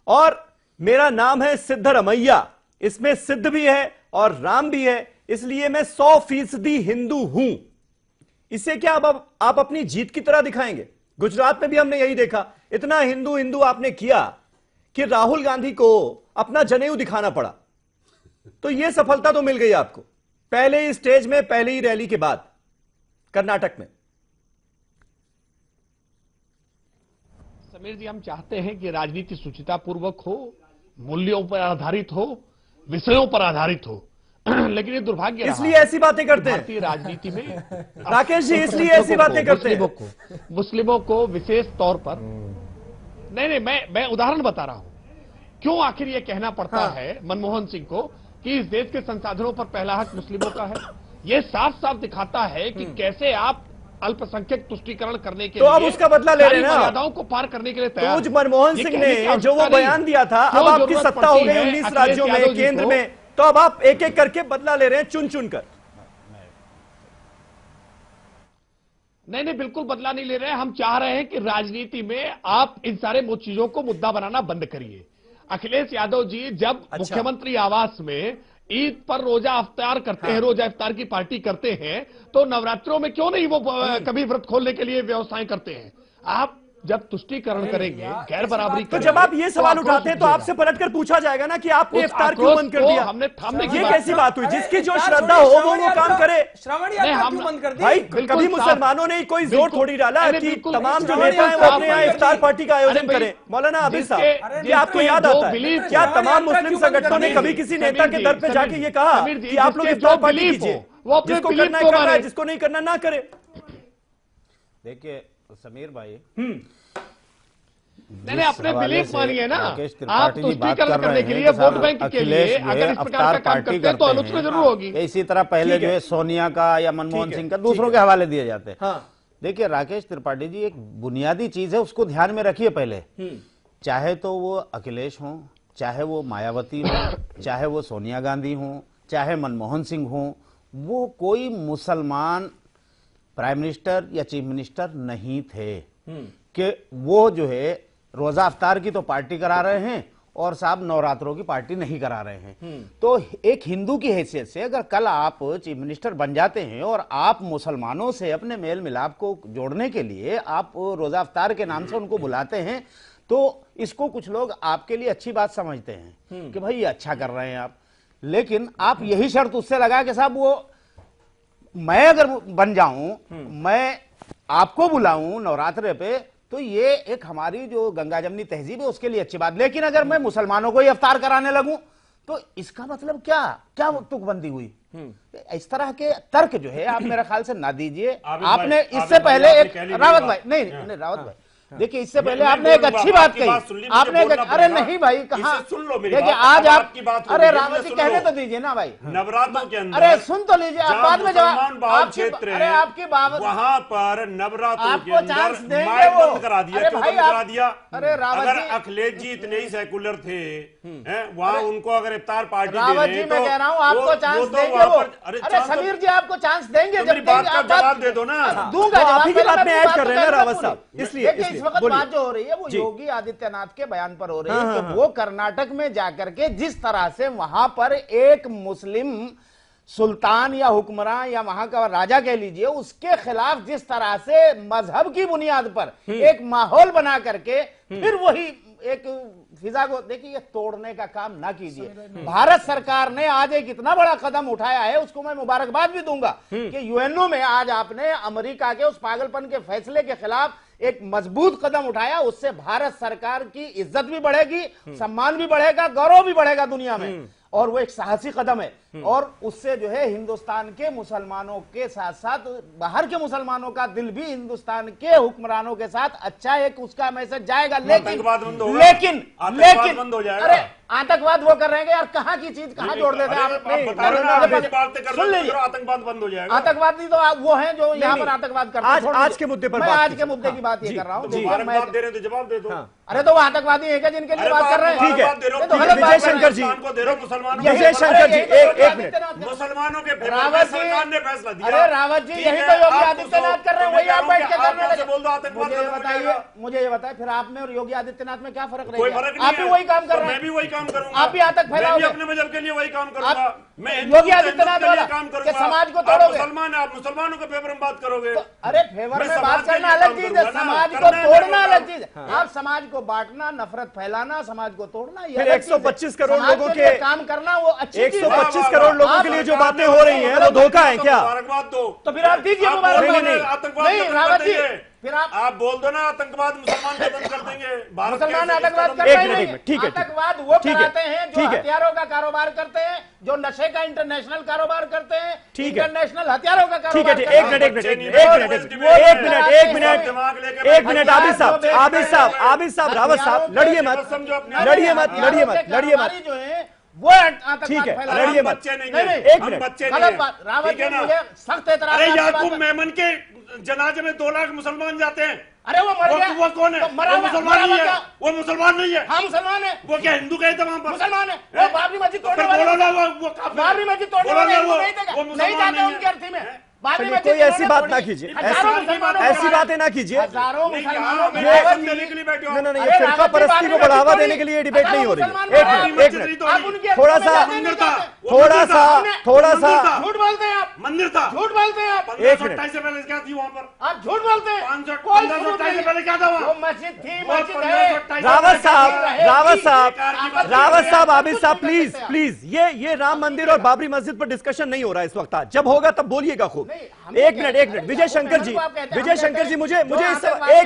और मेरा नाम है सिद्धरमैया, इसमें सिद्ध भी है और राम भी है, इसलिए मैं 100% हिंदू हूं। इसे क्या आप अपनी जीत की तरह दिखाएंगे? गुजरात में भी हमने यही देखा, इतना हिंदू हिंदू आपने किया कि राहुल गांधी को अपना जनेऊ दिखाना पड़ा। तो यह सफलता तो मिल गई आपको पहले ही स्टेज में, पहले ही रैली के बाद कर्नाटक में। समीर जी, हम चाहते हैं कि राजनीति सुचितापूर्वक हो, मूल्यों पर आधारित हो, विषयों पर आधारित हो, लेकिन ये दुर्भाग्य इसलिए ऐसी बातें करते हैं भारतीय राजनीति में राकेश जी, इसलिए ऐसी बातें करते हैं मुस्लिमों को विशेष तौर पर। नहीं, मैं उदाहरण बता रहा हूं क्यों आखिर ये कहना पड़ता है मनमोहन सिंह को कि इस देश के संसाधनों पर पहला हक मुस्लिमों का है। ये साफ साफ दिखाता है कि कैसे आप अल्पसंख्यक तुष्टीकरण करने के लिए अब उसका बदला ले रहे हैं ना, मर्यादाओं को पार करने के लिए तैयार। तो मनमोहन सिंह ने जो वो बयान दिया था, अब आपकी सत्ता हो गई 19 राज्यों में, केंद्र में, तो अब आप एक एक करके बदला ले रहे हैं, चुन चुन कर। नहीं, बिल्कुल बदला नहीं ले रहे हैं। हम चाह रहे हैं कि राजनीति में आप इन सारे चीजों को मुद्दा बनाना बंद करिए। अखिलेश यादव जी जब मुख्यमंत्री आवास में ईद पर रोजा अफ्तार करते हैं, रोजा इफ्तार की पार्टी करते हैं, तो नवरात्रों में क्यों नहीं वो कभी व्रत खोलने के लिए व्यवस्थाएं करते हैं? आप जब तुष्टीकरण करेंगे, गैर बराबरी तो जब आप ये सवाल उठाते हैं तो आपसे पलटकर पूछा जाएगा ना कि आपने इफ्तार क्यों बंद कर दिया? ये कैसी बात हुई? जिसकी जो श्रद्धा हो वो काम करे। भाई कभी मुसलमानों ने कोई जोर थोड़ी डाला कि तमाम जो नेता हैं वो अपने यहाँ इफ्तार पार्टी का आयोजन करें। मौलाना आबिद साहब, ये आपको याद आता है क्या तमाम मुस्लिम संगठनों ने कभी किसी नेता के दर पे जाके ये कहा कि आप लोग इफ्तार पार्टी कीजिए, जिसको करना है करना है, जिसको नहीं करना ना करे? देखिए समीर भाई, नहीं अपने बिलीफ मानिए ना। आप तुष्टीकरण करने के लिए, वोट बैंक के लिए अगर इस प्रकार का काम करते हैं तो आलोचना जरूर होगी। इसी तरह पहले जो है सोनिया का या मनमोहन सिंह का दूसरों के हवाले दिए जाते हैं। देखिए राकेश त्रिपाठी जी, एक बुनियादी चीज है, उसको ध्यान में रखिए पहले। चाहे तो वो अखिलेश हो, चाहे वो मायावती हो, चाहे वो सोनिया गांधी हो, चाहे मनमोहन सिंह हो, वो कोई मुसलमान प्राइम मिनिस्टर या चीफ मिनिस्टर नहीं थे कि वो जो है रोजा अफ्तार की तो पार्टी करा रहे हैं और साहब नवरात्रों की पार्टी नहीं करा रहे हैं। तो एक हिंदू की हैसियत से अगर कल आप चीफ मिनिस्टर बन जाते हैं और आप मुसलमानों से अपने मेल मिलाप को जोड़ने के लिए आप रोजा अफ्तार के नाम से उनको बुलाते हैं, तो इसको कुछ लोग आपके लिए अच्छी बात समझते हैं कि भाई ये अच्छा कर रहे हैं आप। लेकिन आप यही शर्त उससे लगा कि साहब वो मैं अगर बन जाऊं, मैं आपको बुलाऊं नवरात्रे पे, तो ये एक हमारी जो गंगा जमनी तहजीब है उसके लिए अच्छी बात। लेकिन अगर मैं मुसलमानों को ही अफ्तार कराने लगूं तो इसका मतलब क्या तुकबंदी हुई? इस तरह के तर्क जो है आप मेरा ख्याल से ना दीजिए। आपने इससे पहले एक रावत भाई, नहीं रावत भाई, देखिए इससे पहले आपने एक अच्छी बात कही, आपने अरे नहीं भाई कहा, देखिए आज आप, अरे रावत जी कहने तो दीजिए ना भाई, नवरात्रों के अंदर, अरे सुन तो लीजिए, आप बाद में जवाब, अरे आपकी बात, वहां पर नवरात्रों के आपको चांस अंदर देंगे माइक वो, बंद करा दिया, क्यों बंद करा दिया? अरे रावत अगर जी, अखिलेश जी इतने ही सेकुलर थे वहां उनको अगर इफ्तार पार्टी रावत जी मैं कह रहा हूँ आपको चांस देंगे वो। अरे समीर जी आपको चांस देंगे, जब बात का जवाब दे दो ना, दूंगा आप ही की बात में ऐड कर रहे हैं ना रावत साहब, इसलिए इस वक्त बात जो हो रही है वो योगी आदित्यनाथ के बयान पर हो रही है कि वो कर्नाटक में जाकर के जिस तरह से वहां पर एक मुस्लिम सुल्तान या हुक्मरान या वहां का राजा कह लीजिए, उसके खिलाफ जिस तरह से मजहब की बुनियाद पर एक माहौल बना करके फिर वही एक फिजा को, देखिए ये तोड़ने का काम ना कीजिए। भारत सरकार ने आज एक इतना बड़ा कदम उठाया है, उसको मैं मुबारकबाद भी दूंगा कि यूएनओ में आज आपने अमेरिका के उस पागलपन के फैसले के खिलाफ एक मजबूत कदम उठाया। उससे भारत सरकार की इज्जत भी बढ़ेगी, सम्मान भी बढ़ेगा, गौरव भी बढ़ेगा दुनिया में, और वो एक साहसी कदम है। और उससे जो है हिंदुस्तान के मुसलमानों के साथ साथ बाहर के मुसलमानों का दिल भी हिंदुस्तान के हुक्मरानों के साथ अच्छा एक उसका मैसेज जाएगा। लेकिन बंद हो जाएगा। अरे आतंकवाद वो कर रहे हैं यार, कहाँ की चीज कहाँ जोड़ देते हैं आप? सुन लीजिए, आतंकवाद बंद हो जाएगा। आतंकवादी तो आप वो हैं जो यहाँ पर आतंकवाद करते हैं। आज के मुद्दे पर, मैं आज के मुद्दे की बात ये कर रहा हूँ, जवाब दे रहे तो जवाब दे दो। अरे तो वो आतंकवादी है क्या जिनके लिए बात कर रहे हैं? ठीक है, विजय शंकर जी, विजय शंकर जी, एक मिनट, मुसलमानों के रावत जी, सरकार ने फैसला दिया। अरे रावत जी यही तो योगी आदित्यनाथ कर रहे हैं, वही आप बैठ के करने लगे। मुझे ये बताइए फिर आप में और योगी आदित्यनाथ में क्या फर्क रहेगा? आप भी वही काम कर रहे हैं, मैं भी वही काम करूंगा, आप भी आतंक फैलाओगे, अपने मजहब के लिए वही काम करूंगा। मैं योगी आदित्यनाथ वाला काम करूंगा, समाज को तोड़ोगे। मुसलमान आप मुसलमानों के फेवर में बात करोगे। अरे फेवर में बात करना अलग चीज है, समाज को तोड़ना अलग चीज है। आप समाज को बांटना, नफरत फैलाना, समाज को तोड़ना, ये 125 करोड़ लोगों के काम करना वो अच्छी 125 करोड़ लोगों के लिए जो बातें हो रही हैं वो धोखा है क्या? तो फिर आप दीजिए मुबारकबाद। नहीं रावत जी, फिर आप बोल दो ना आतंकवाद मुसलमान खत्म कर देंगे, मुसलमान आतंकवाद करते हैं। ठीक है, आतंकवाद वो कराते हैं जो हथियारों का कारोबार करते हैं, जो नशे का इंटरनेशनल कारोबार करते हैं, इंटरनेशनल हथियारों का कारोबार। ठीक है, एक मिनट, आबिद साहब, रावत साहब, लड़िए मत, जो है वो ठीक है, लड़िए मत, एक मिनट, गलत बात। रावत जी मुझे सख्त एतराज है। याकूब मेमन के जनाजे में 2 लाख मुसलमान जाते हैं। अरे वो मर गया, वो कौन है? वो मुसलमान नहीं है, वो मुसलमान नहीं है। हाँ मुसलमान है। वो क्या हिंदू गए तमाम पर? मुसलमान है। वो बाबरी मस्जिद तोड़ने वाले, बाबरी मस्जिद तोड़ने वाले नहीं जाते उनकी अर्थी में। कोई ऐसी बात ना कीजिए, ऐसी बातें ना कीजिए। फिरका परस्ती को बढ़ावा देने के लिए डिबेट नहीं हो रही है। एक मिनट, थोड़ा सा झूठ बोलते हैं आप, मंदिर था, झूठ बोलते हैं आप। 528 से पहले क्या थी वहाँ पर? आप झूठ बोलते हैं। 528 से पहले क्या था वहाँ? मस्जिद थी, मस्जिद है। रावत साहब, आबिद साहब, प्लीज, ये राम मंदिर और बाबरी मस्जिद पर डिस्कशन नहीं हो रहा है इस वक्त। जब होगा तब बोलिएगा खूब। एक मिनट, विजय शंकर जी, मुझे एक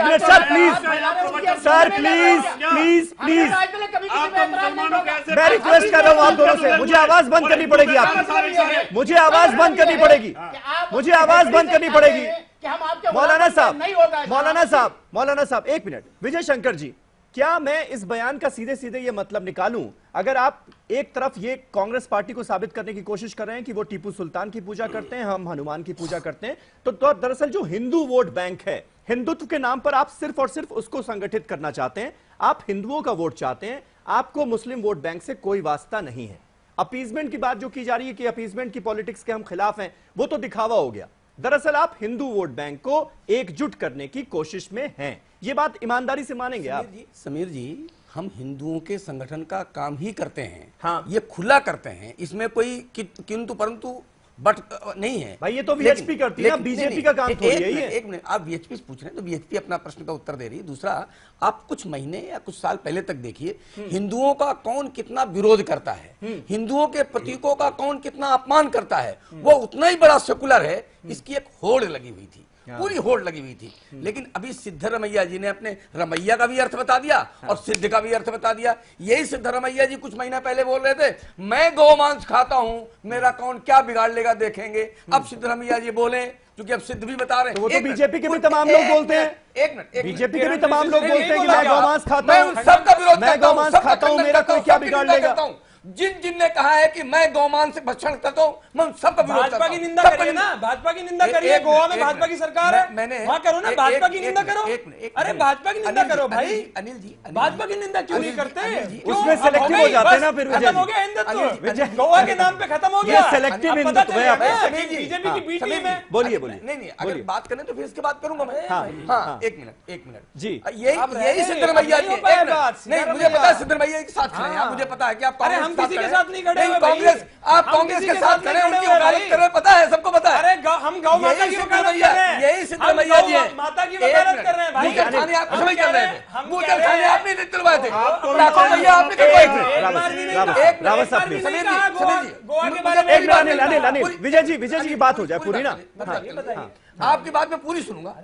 मिनट सर, प्लीज, मैं रिक्वेस्ट कर रहा हूँ आप दोनों से, मुझे आवाज बंद करनी पड़ेगी। आप मुझे आवाज बंद करनी पड़ेगी। मौलाना साहब, एक मिनट। विजय शंकर जी, क्या मैं इस बयान का सीधे सीधे ये मतलब निकालूं, अगर आप एक तरफ ये कांग्रेस पार्टी को साबित करने की कोशिश कर रहे हैं कि वो टीपू सुल्तान की पूजा करते हैं, हम हनुमान की पूजा करते हैं, तो दरअसल जो हिंदू वोट बैंक है, हिंदुत्व के नाम पर आप सिर्फ और सिर्फ उसको संगठित करना चाहते हैं। आप हिंदुओं का वोट चाहते हैं, आपको मुस्लिम वोट बैंक से कोई वास्ता नहीं है। अपीजमेंट की बात जो की जा रही है कि अपीजमेंट की पॉलिटिक्स के हम खिलाफ हैं, वो तो दिखावा हो गया। दरअसल आप हिंदू वोट बैंक को एकजुट करने की कोशिश में हैं। ये बात ईमानदारी से मानेंगे आप? समीर जी, हम हिंदुओं के संगठन का काम ही करते हैं। हाँ, ये खुला करते हैं, इसमें कोई किंतु परंतु बट नहीं है भाई। ये तो वीएचपी करती है ना, बीजेपी का काम थोड़ी है ये। एक मिनट, आप वीएचपी पूछ रहे हैं तो वीएचपी अपना प्रश्न का उत्तर दे रही है। दूसरा, आप कुछ महीने या कुछ साल पहले तक देखिए, हिंदुओं का कौन कितना विरोध करता है, हिंदुओं के प्रतीकों का कौन कितना अपमान करता है, वो उतना ही बड़ा सेकुलर है। इसकी एक होड़ लगी हुई थी, पूरी होड़ लगी हुई थी। लेकिन अभी सिद्धरमैया जी ने अपने रमैया का भी अर्थ बता दिया और सिद्ध का भी अर्थ बता दिया। यही सिद्धरमैया जी कुछ महीना पहले बोल रहे थे, मैं गौमांस खाता हूं, मेरा कौन क्या बिगाड़ लेगा देखेंगे। अब सिद्धरमैया जी बोले, क्योंकि अब सिद्ध भी बता रहे हैं। तो वो तो बीजेपी के भी तमाम लोग बोलते हैं, एक मिनट, बीजेपी के भी तमाम लोग बोलते हैं कि मैं गौमांस खाता हूं, सबका विरोध, मैं गौमांस खाता हूं, मेरा कोई क्या बिगाड़ लेगा। जिन ने कहा है कि मैं गौमांस भक्षण करता हूं, मैं सबका विरोध करता हूं। भाजपा की निंदा करिए ना, भाजपा की निंदा करिए। गोवा में भाजपा की सरकार है, मैंने वहां करो ना, भाजपा की निंदा करो। अरे भाजपा की निंदा करो भाई। अनिल जी, भाजपा की निंदा क्यों नहीं करते? उसमें सेलेक्टिव हो जाते हैं ना फिर। खत्म हो गया हिंदुत्व, गोवा के नाम पे खत्म हो गया। सेलेक्टिव हिंदुत्व है बीजेपी की बी टीम है। बोलिए। नहीं, अगर बात करें तो फिर इसके बात करूंगा मैं। हाँ, एक मिनट जी, यही सिद्धरमैया जी। नहीं, मुझे पता है सिद्धरमैया के साथ खड़े हैं, मुझे पता है कि आप हम किसी के साथ नहीं, कांग्रेस, आप कांग्रेस के साथ खड़े, उनकी वकालत कर रहे, पता है, सबको पता है। अरे हम गौ माता की वकालत कर रहे हैं, यही सिद्धरमैया जी है, माता की वकालत कर रहे हैं भाई। बूचड़खाने आप कुछ नहीं कर रहे थे, बूचड़खाने आप नहीं दिलवाए थे, लाखों भैया आपने करवाए थे। रावत साहब, गोवा के बारे में विजय जी की बात हो जाए पूरी ना। आपकी बात में पूरी सुनूंगा।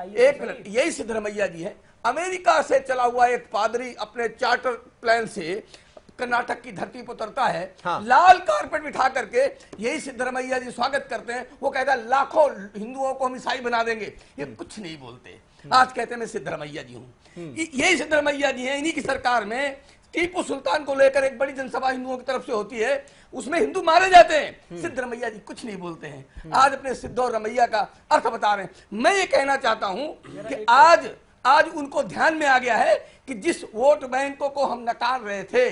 एक मिनट, यही सिद्धरमैया जी है। अमेरिका से चला हुआ एक पादरी अपने चार्टर प्लान से कर्नाटक की धरती पर उतरता है। लाल कारपेट बिठा करके यही सिद्धरमैया जी स्वागत करते हैं। वो कहता है लाखों हिंदुओं को हम ईसाई बना देंगे। ये कुछ नहीं बोलते, आज कहते हैं मैं सिद्धरमैया जी हूं। यही सिद्धरमैया जी हैं। इन्हीं की सरकार में टीपू सुल्तान को लेकर एक बड़ी जनसभा हिंदुओं की तरफ से होती है, उसमें हिंदू मारे जाते हैं। सिद्धरमैया जी कुछ नहीं बोलते हैं। आज अपने सिद्ध और रमैया का अर्थ बता रहे हैं। मैं ये कहना चाहता हूं कि आज उनको ध्यान में आ गया है कि जिस वोट बैंकों को हम नकार रहे थे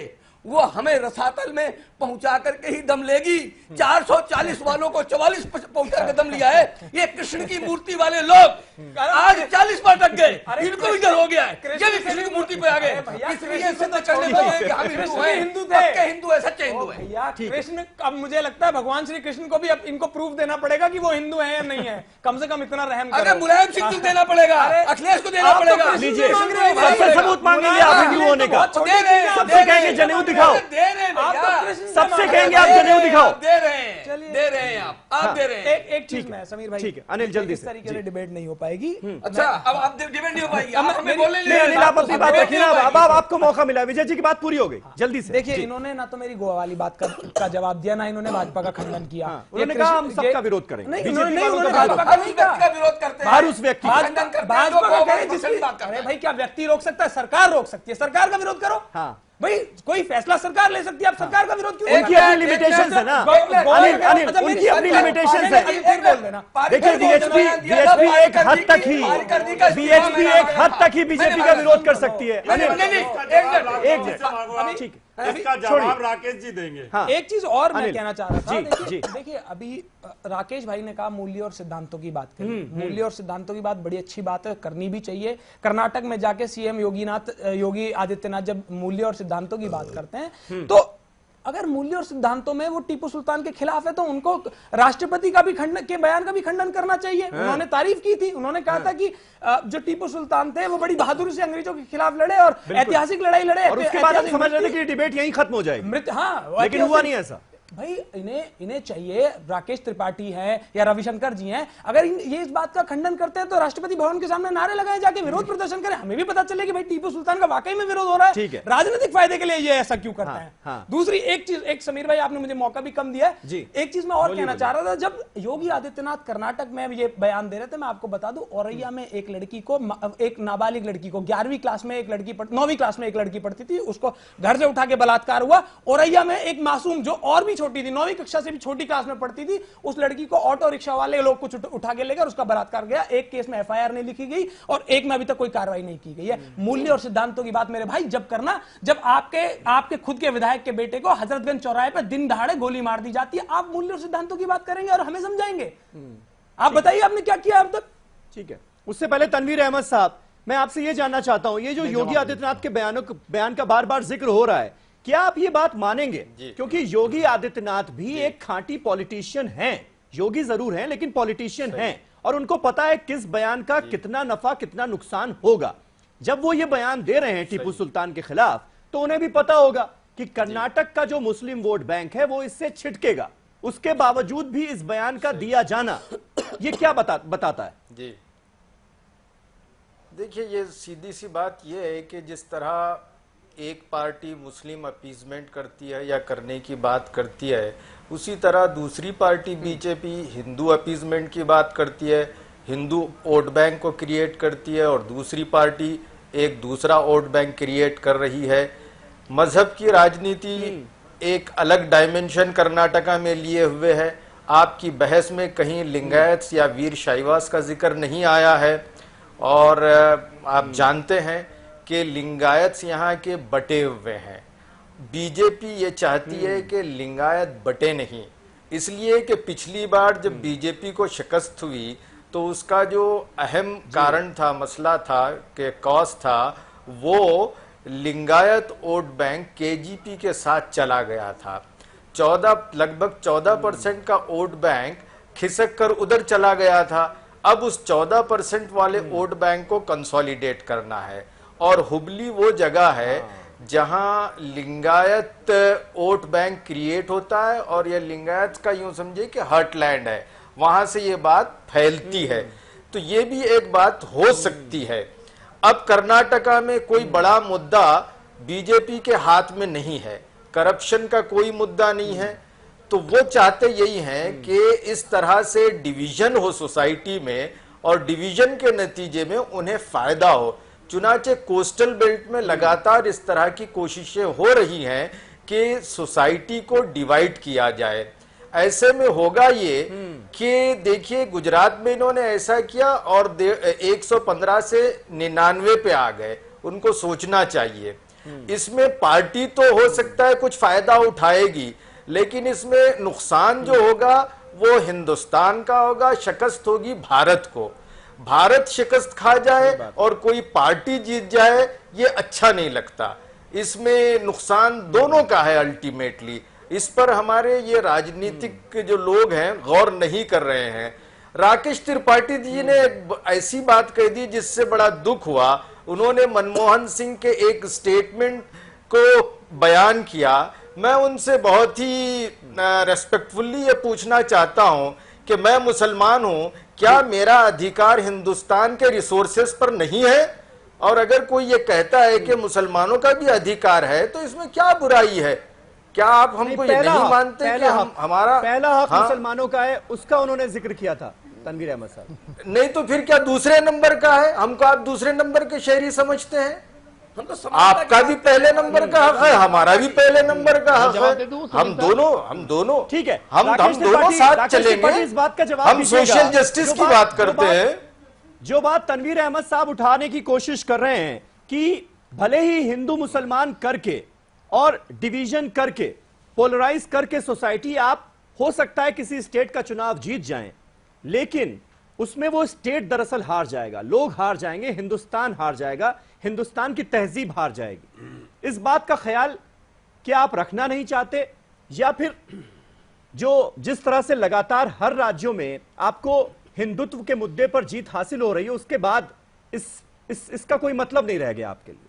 वो हमें रसातल में पहुंचा करके ही दम लेगी। 440 वालों को 44 पहुंचा के दम लिया है। ये कृष्ण की मूर्ति वाले लोग आज 40 पर अटक गए, इनको भी डर हो गया है, ये भी कृष्ण की मूर्ति पे आ गए। इसलिए सिद्ध करने लगे कि हम हिंदू हैं, हिंदू है, सच्चे हिंदू है। कृष्ण, अब मुझे लगता है भगवान श्री कृष्ण को भी अब इनको प्रूफ देना पड़ेगा कि वो हिंदू है या नहीं है। कम से कम इतना रहम करो। अरे मुलायम सिंह को देना पड़ेगा, अखिलेश को देना पड़ेगा। लीजिए, सबसे सबूत मांगेंगे आप हिंदू होने का। सबसे कहेंगे जनेऊ दिखाओ, सबसे कहेंगे आप जनेऊ दिखाओ। दे रहे हैं आप दे रहे हैं। एक चीज में समीर भाई, ठीक है अनिल, जल्दी इस तरीके से डिबेट नहीं हो पाएगी। अच्छा, अब आप डिबेट नहीं हो पाएगी, हमें बोलने नहीं, आप अपनी बात रखिए ना। अब आपको मौका मिला, विजय जी की बात पूरी हो गई, जल्दी से। देखिए, इन्होंने ना तो मेरी गोवा वाली बात का जवाब दिया, ना इन्होंने भाजपा का खंडन किया। उन्होंने कहा हम सबका विरोध करेंगे। नहीं, उन्होंने भाजपा का नहीं कहा, विरोध करते हैं। बाहर उस व्यक्ति भाजपा का कहे जिसकी, अरे भाई क्या व्यक्ति रोक सकता है? सरकार रोक सकती है, सरकार का विरोध करो। हाँ भाई, कोई फैसला सरकार ले सकती है, आप सरकार का विरोध क्यों? उनकी अपनी लिमिटेशंस है ना अनिल, उनकी अपनी लिमिटेशंस है। देखिए, बीएचपी एक हद तक ही बीजेपी का विरोध कर सकती है। ठीक है, इसका जवाब राकेश जी देंगे। हाँ, एक चीज और मैं कहना चाह रहा था। देखिए, अभी राकेश भाई ने कहा मूल्य और सिद्धांतों की बात करी। मूल्य और सिद्धांतों की बात बड़ी अच्छी बात है, करनी भी चाहिए। कर्नाटक में जाके सीएम योगी आदित्यनाथ जब मूल्य और सिद्धांतों की बात करते हैं, तो अगर मूल्य और सिद्धांतों में वो टीपू सुल्तान के खिलाफ है तो उनको राष्ट्रपति का भी बयान का भी खंडन करना चाहिए। उन्होंने तारीफ की थी, उन्होंने कहा था कि जो टीपू सुल्तान थे वो बड़ी बहादुरी से अंग्रेजों के खिलाफ लड़े और ऐतिहासिक लड़ाई लड़े। और उसके बाद हम समझ रहे थे कि डिबेट यहीं खत्म हो जाएगी। हाँ, लेकिन हुआ नहीं ऐसा। भाई इन्हें चाहिए, राकेश त्रिपाठी हैं या रविशंकर जी हैं, अगर ये इस बात का खंडन करते हैं तो राष्ट्रपति भवन के सामने नारे लगाए, जाके विरोध प्रदर्शन करें। हमें भी पता चले कि भाई टीपू सुल्तान का वाकई में विरोध हो रहा है, राजनीतिक फायदे के लिए ये ऐसा क्यों करते हैं। दूसरी एक चीज, एक समीर भाई आपने मुझे मौका भी कम दिया है, एक चीज मैं और कहना चाह रहा था। जब योगी आदित्यनाथ कर्नाटक में ये बयान दे रहे थे, मैं आपको बता दूं, औरैया में एक लड़की को, एक नाबालिग लड़की को, 11वीं क्लास में एक लड़की 9वीं क्लास में एक लड़की पढ़ती थी, उसको घर से उठा के बलात्कार हुआ। औरैया में एक मासूम जो और भी छोटी थी, 9वीं कक्षा से भी छोटी क्लास में पढ़ती थी, उस लड़की को ऑटो रिक्शा वाले लोग कुछ उठा के लेकर उसका बलात्कार गया। एक केस में एफआईआर नहीं लिखी गई और एक में अभी तक कोई कार्रवाई नहीं की गई है। मूल्य और सिद्धांतों की बात मेरे भाई जब करना, जब आपके खुद के विधायक के बेटे को हजरतगंज चौराहे पर दिन दहाड़े गोली मार दी जाती है, आप मूल्य और सिद्धांतों की बात करेंगे और हमें समझाएंगे? आप बताइए आपने क्या किया अब तक? ठीक है, उससे पहले तनवीर अहमद साहब, मैं आपसे यह जानना चाहता हूं, ये जो योगी आदित्यनाथ के बयान का बार बार जिक्र हो रहा है, क्या आप ये बात मानेंगे? क्योंकि योगी आदित्यनाथ भी एक खांटी पॉलिटिशियन हैं, योगी जरूर हैं लेकिन पॉलिटिशियन हैं, और उनको पता है किस बयान का कितना नफा कितना नुकसान होगा। जब वो ये बयान दे रहे हैं टीपू सुल्तान के खिलाफ, तो उन्हें भी पता होगा कि कर्नाटक का जो मुस्लिम वोट बैंक है वो इससे छिटकेगा। उसके बावजूद भी इस बयान का दिया जाना, ये क्या बताता है? जी देखिए, ये सीधी सी बात ये है कि जिस तरह एक पार्टी मुस्लिम अपीजमेंट करती है या करने की बात करती है, उसी तरह दूसरी पार्टी बीजेपी हिंदू अपीजमेंट की बात करती है, हिंदू वोट बैंक को क्रिएट करती है, और दूसरी पार्टी एक दूसरा वोट बैंक क्रिएट कर रही है। मजहब की राजनीति एक अलग डायमेंशन कर्नाटका में लिए हुए है। आपकी बहस में कहीं लिंगायत या वीर शैवास का जिक्र नहीं आया है, और आप जानते हैं कि लिंगायत यहाँ के बटे हुए हैं। बीजेपी ये चाहती है कि लिंगायत बटे नहीं, इसलिए कि पिछली बार जब बीजेपी को शिकस्त हुई तो उसका जो अहम कारण था, मसला था, कि कॉज था, वो लिंगायत वोट बैंक केजीपी के साथ चला गया था। लगभग 14% का वोट बैंक खिसक कर उधर चला गया था। अब उस 14% वाले वोट बैंक को कंसोलिडेट करना है, और हुबली वो जगह है जहां लिंगायत वोट बैंक क्रिएट होता है, और यह लिंगायत का यूं समझे कि हार्टलैंड है, वहां से ये बात फैलती है। तो ये भी एक बात हो सकती है। अब कर्नाटका में कोई बड़ा मुद्दा बीजेपी के हाथ में नहीं है, करप्शन का कोई मुद्दा नहीं है, तो वो चाहते यही हैं कि इस तरह से डिवीजन हो सोसाइटी में, और डिवीजन के नतीजे में उन्हें फायदा हो। चुनाचे कोस्टल बेल्ट में लगातार इस तरह की कोशिशें हो रही हैं कि सोसाइटी को डिवाइड किया जाए। ऐसे में होगा ये कि देखिए गुजरात में इन्होंने ऐसा किया और 115 से 99 पे आ गए, उनको सोचना चाहिए। इसमें पार्टी तो हो सकता है कुछ फायदा उठाएगी, लेकिन इसमें नुकसान जो होगा वो हिंदुस्तान का होगा, शिकस्त होगी भारत को। भारत शिकस्त खा जाए और कोई पार्टी जीत जाए, ये अच्छा नहीं लगता। इसमें नुकसान दोनों का है अल्टीमेटली। इस पर हमारे ये राजनीतिक जो लोग हैं गौर नहीं कर रहे हैं। राकेश त्रिपाठी जी ने ऐसी बात कह दी जिससे बड़ा दुख हुआ। उन्होंने मनमोहन सिंह के एक स्टेटमेंट को बयान किया। मैं उनसे बहुत ही रेस्पेक्टफुली ये पूछना चाहता हूं कि मैं मुसलमान हूं, क्या मेरा अधिकार हिंदुस्तान के रिसोर्सेस पर नहीं है? और अगर कोई ये कहता है कि मुसलमानों का भी अधिकार है तो इसमें क्या बुराई है? क्या आप हमको ये नहीं मानते कि हमारा पहला हक मुसलमानों का है? उसका उन्होंने जिक्र किया था तनवीर अहमद साहब। नहीं तो फिर क्या दूसरे नंबर का है? हमको आप दूसरे नंबर के शहरी समझते हैं? हम तो आपका भी पहले नंबर का हक है, हमारा भी पहले नंबर का हक है। हम दोनों ठीक है, हम दोनों साथ चलेंगे। इस बात का जवाब हम सोशल जस्टिस की बात करते हैं। जो बात तनवीर अहमद साहब उठाने की कोशिश कर रहे हैं कि भले ही हिंदू मुसलमान करके और डिवीजन करके, पोलराइज करके सोसाइटी आप हो सकता है किसी स्टेट का चुनाव जीत जाएं, लेकिन उसमें वो स्टेट दरअसल हार जाएगा, लोग हार जाएंगे, हिंदुस्तान हार जाएगा, हिंदुस्तान की तहजीब हार जाएगी। इस बात का ख्याल क्या आप रखना नहीं चाहते, या फिर जो जिस तरह से लगातार हर राज्यों में आपको हिंदुत्व के मुद्दे पर जीत हासिल हो रही है, उसके बाद इसका कोई मतलब नहीं रह गया आपके लिए?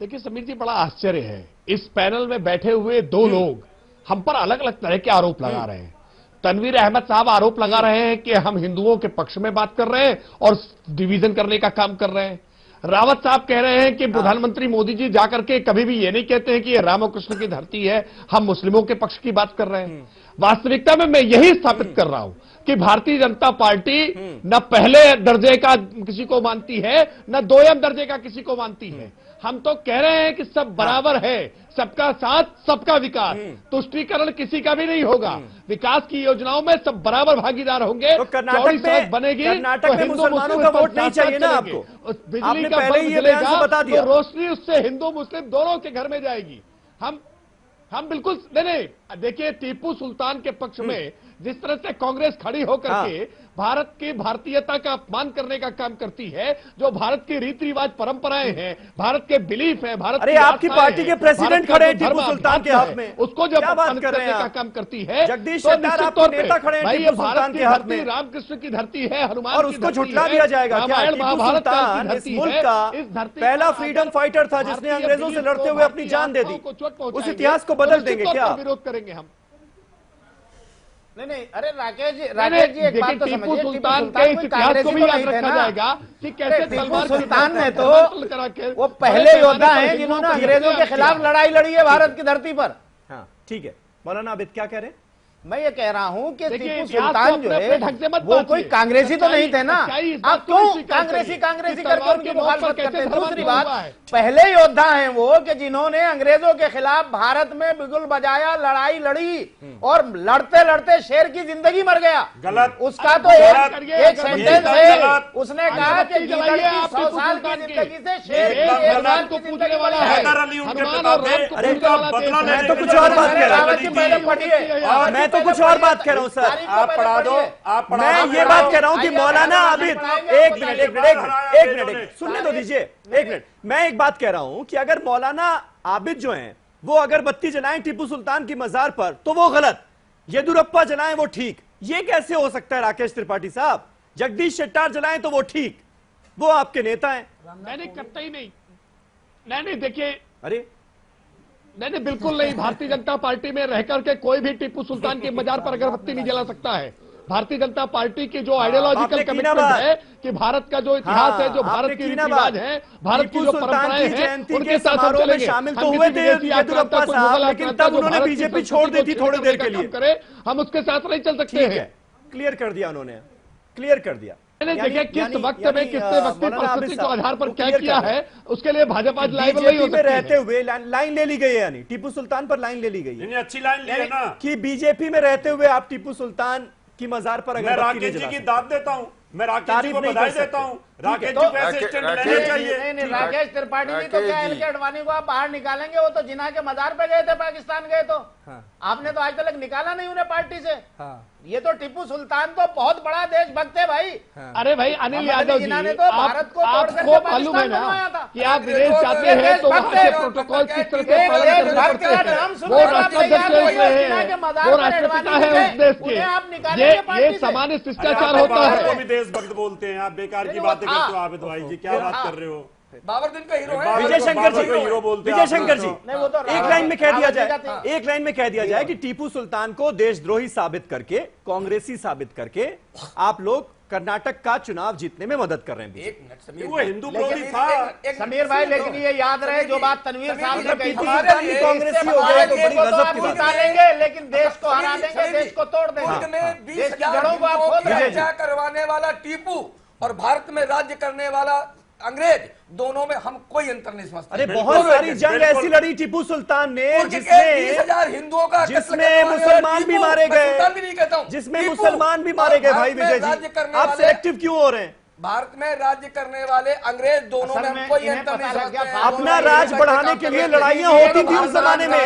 देखिए समीर जी, बड़ा आश्चर्य है, इस पैनल में बैठे हुए दो लोग हम पर अलग अलग तरह के आरोप लगा रहे हैं। तनवीर अहमद साहब आरोप लगा रहे हैं कि हम हिंदुओं के पक्ष में बात कर रहे हैं और डिवीजन करने का काम कर रहे हैं। रावत साहब कह रहे हैं कि प्रधानमंत्री मोदी जी जाकर के कभी भी ये नहीं कहते हैं कि ये रामकृष्ण की धरती है, हम मुस्लिमों के पक्ष की बात कर रहे हैं। वास्तविकता में मैं यही स्थापित कर रहा हूं कि भारतीय जनता पार्टी न पहले दर्जे का किसी को मानती है, न दोयम दर्जे का किसी को मानती है। हम तो कह रहे हैं कि सब बराबर है, सबका साथ सबका विकास, तुष्टीकरण किसी का भी नहीं होगा। विकास की योजनाओं में सब बराबर भागीदार होंगे। तो कर्नाटक में बनेगी, कर्नाटक में मुसलमानों का वोट नहीं चाहिए ना आपको? बिजली का बल्ब जलेगा तो रोशनी उससे हिंदू मुस्लिम दोनों के घर में जाएगी। हम बिल्कुल नहीं, देखिए टीपू सुल्तान के पक्ष में जिस तरह से कांग्रेस खड़ी होकर के भारत की भारतीयता का अपमान करने का काम करती है, जो भारत के रीति रिवाज परंपराएं हैं, भारत के बिलीफ है, भारत अरे आपकी पार्टी के प्रेसिडेंट खड़े हैं टीपू सुल्तान के हक में, उसको जब अपमान करने का काम करती है, जगदीश शेट्टार आपके नेता खड़े हैं टीपू सुल्तान के हक में, रामकृष्ण की धरती है, हनुमान और उसको झुठला दिया जाएगा क्या? टीपू सुल्तान इस मुल्क का पहला फ्रीडम फाइटर था जिसने अंग्रेजों से लड़ते हुए अपनी जान दे दी। उस इतिहास को बदल देंगे क्या? विरोध करेंगे हम। नहीं, अरे राकेश जी एक बात तो समझिए, टीपू सुल्तान के इतिहास को भी याद रखा जाएगा कि कैसे टीपू सुल्तान ने तो वो पहले योद्धा हैं जिन्होंने अंग्रेजों के खिलाफ लड़ाई लड़ी है भारत की धरती पर। हाँ ठीक है, मौलाना आबिद क्या कह रहे हैं? मैं ये कह रहा हूँ कि टीपू सुल्तान जो है वो कोई कांग्रेसी तो नहीं थे ना। आप क्यों कांग्रेसी करके उनकी मुखालफत करते हैं? दूसरी बात, पहले योद्धा हैं वो कि जिन्होंने अंग्रेजों के खिलाफ भारत में बिगुल बजाया, लड़ाई लड़ी और लड़ते लड़ते शेर की जिंदगी मर गया। गलत। उसका तो एक सेंटेंस है, उसने कहा कि 100 साल की जिंदगी से शेर की 1 साल की जिंदगी वाला है। मैं तो कुछ और बात कह रहा हूँ, मैं तो कुछ और बात कह रहा हूं सर, आप पढ़ा दो। मैं ये बात कह रहा हूं कि मौलाना आबिद एक मिनट सुनने तो दीजिए, एक मिनट। मैं एक बात कह रहा हूं कि अगर मौलाना आबिद जो हैं वो अगरबत्ती जलाएं टीपू सुल्तान की मजार पर तो वो गलत, येदुरप्पा जलाएं वो ठीक। ये कैसे हो सकता है राकेश त्रिपाठी साहब? जगदीश शेट्टार जलाएं तो वो ठीक, वो आपके नेता हैं। मैंने करता ही नहीं, देखिए, अरे नहीं, बिल्कुल नहीं। भारतीय जनता पार्टी में रहकर के कोई भी टीपू सुल्तान की मजार पर अगरबत्ती नहीं जला सकता है। भारतीय जनता पार्टी की जो आइडियोलॉजिकल कमिटमेंट है कि भारत का जो इतिहास है, जो भारत की रीति रिवाज है, भारत की जो परंपराएं हैं, उनके साथ हम चलेंगे। शामिल तो हुए थे येदुरप्पा साहब, लेकिन तब उन्होंने बीजेपी छोड़ दी थी थोड़ी देर के लिए। हम उसके साथ नहीं चल सकते हैं। क्लियर कर दिया उन्होंने, क्लियर कर दिया। देखिए किस वक्त में किसने वक्ती परिस्थिति को आधार पर क्या किया है, उसके लिए भाजपा लाइबल नहीं हो सकती। रहते हुए लाइन ले ली गई है, यानी टीपू सुल्तान पर लाइन ले ली गई है। अच्छी लाइन ली है ना कि बीजेपी में रहते हुए आप टीपू सुल्तान की मजार पर मैं राकेश जी की दाद देता हूँ, मैं राकेश जी को बधाई देता हूँ। राकेश जी को ऐसे स्टैंड लेने चाहिए। नहीं, राकेश त्रिपाठी जी तो क्या एल.के. आडवाणी को आप बाहर निकालेंगे? वो तो जिन्ना के मजार पे गए थे, पाकिस्तान गए तो आपने तो आज तक निकाला नहीं उन्हें पार्टी से। ये तो टीपू सुल्तान तो बहुत बड़ा देशभक्त है भाई। अरे भाई अनिल यादव जी, जिन्होंने तो भारत को तोड़ करके मालूम है पाकिस्तान ना था कि आप विदेश जाते हैं तो वहाँ के प्रोटोकॉल किस तरह से पालन करना पड़ते हैं। वो राष्ट्राध्यक्ष हैं, वो राष्ट्रपिता है उस देश के। ये सामान्य शिष्टाचार होता है। भी देशभक्त बोलते हैं आप, बेकार की बातें करते हो आबिद भाई जी, क्या बात कर रहे हो? बाबरदीन का हीरो है, विजय शंकर जी को हीरो बोलते हैं। विजय शंकर जी, वो तो एक लाइन में कह दिया जाए, एक लाइन में कह दिया जाए कि टीपू सुल्तान को देशद्रोही साबित करके, कांग्रेसी साबित करके आप लोग कर्नाटक का चुनाव जीतने में मदद कर रहे हैं। वो हिंदू विरोधी था समीर भाई, लेकिन ये याद रहे जो बात तनवीर साहब ने कही थी, कांग्रेसी हो गए तो बड़ी गजब की बात है। लेकिन देश को हरा देंगे, देश को तोड़ देंगे, देश की जड़ों को आप खोद रहे हैं। करवाने वाला टीपू और भारत में राज्य करने वाला अंग्रेज, दोनों में हम कोई अंतर नहीं समझते। अरे बहुत सारी जंग ऐसी लड़ी टीपू सुल्तान ने जिसमें 20,000 हिंदुओं का, जिसमें मुसलमान भी मारे गए, जिसमें मुसलमान भी मारे गए। भाई विजय जी, आप सिलेक्टिव क्यों हो रहे हैं? भारत में राज्य करने वाले अंग्रेज, दोनों में कोई अंतर नहीं समझते। अपना राज बढ़ाने के लिए लड़ाइयां होती थी उस जमाने में,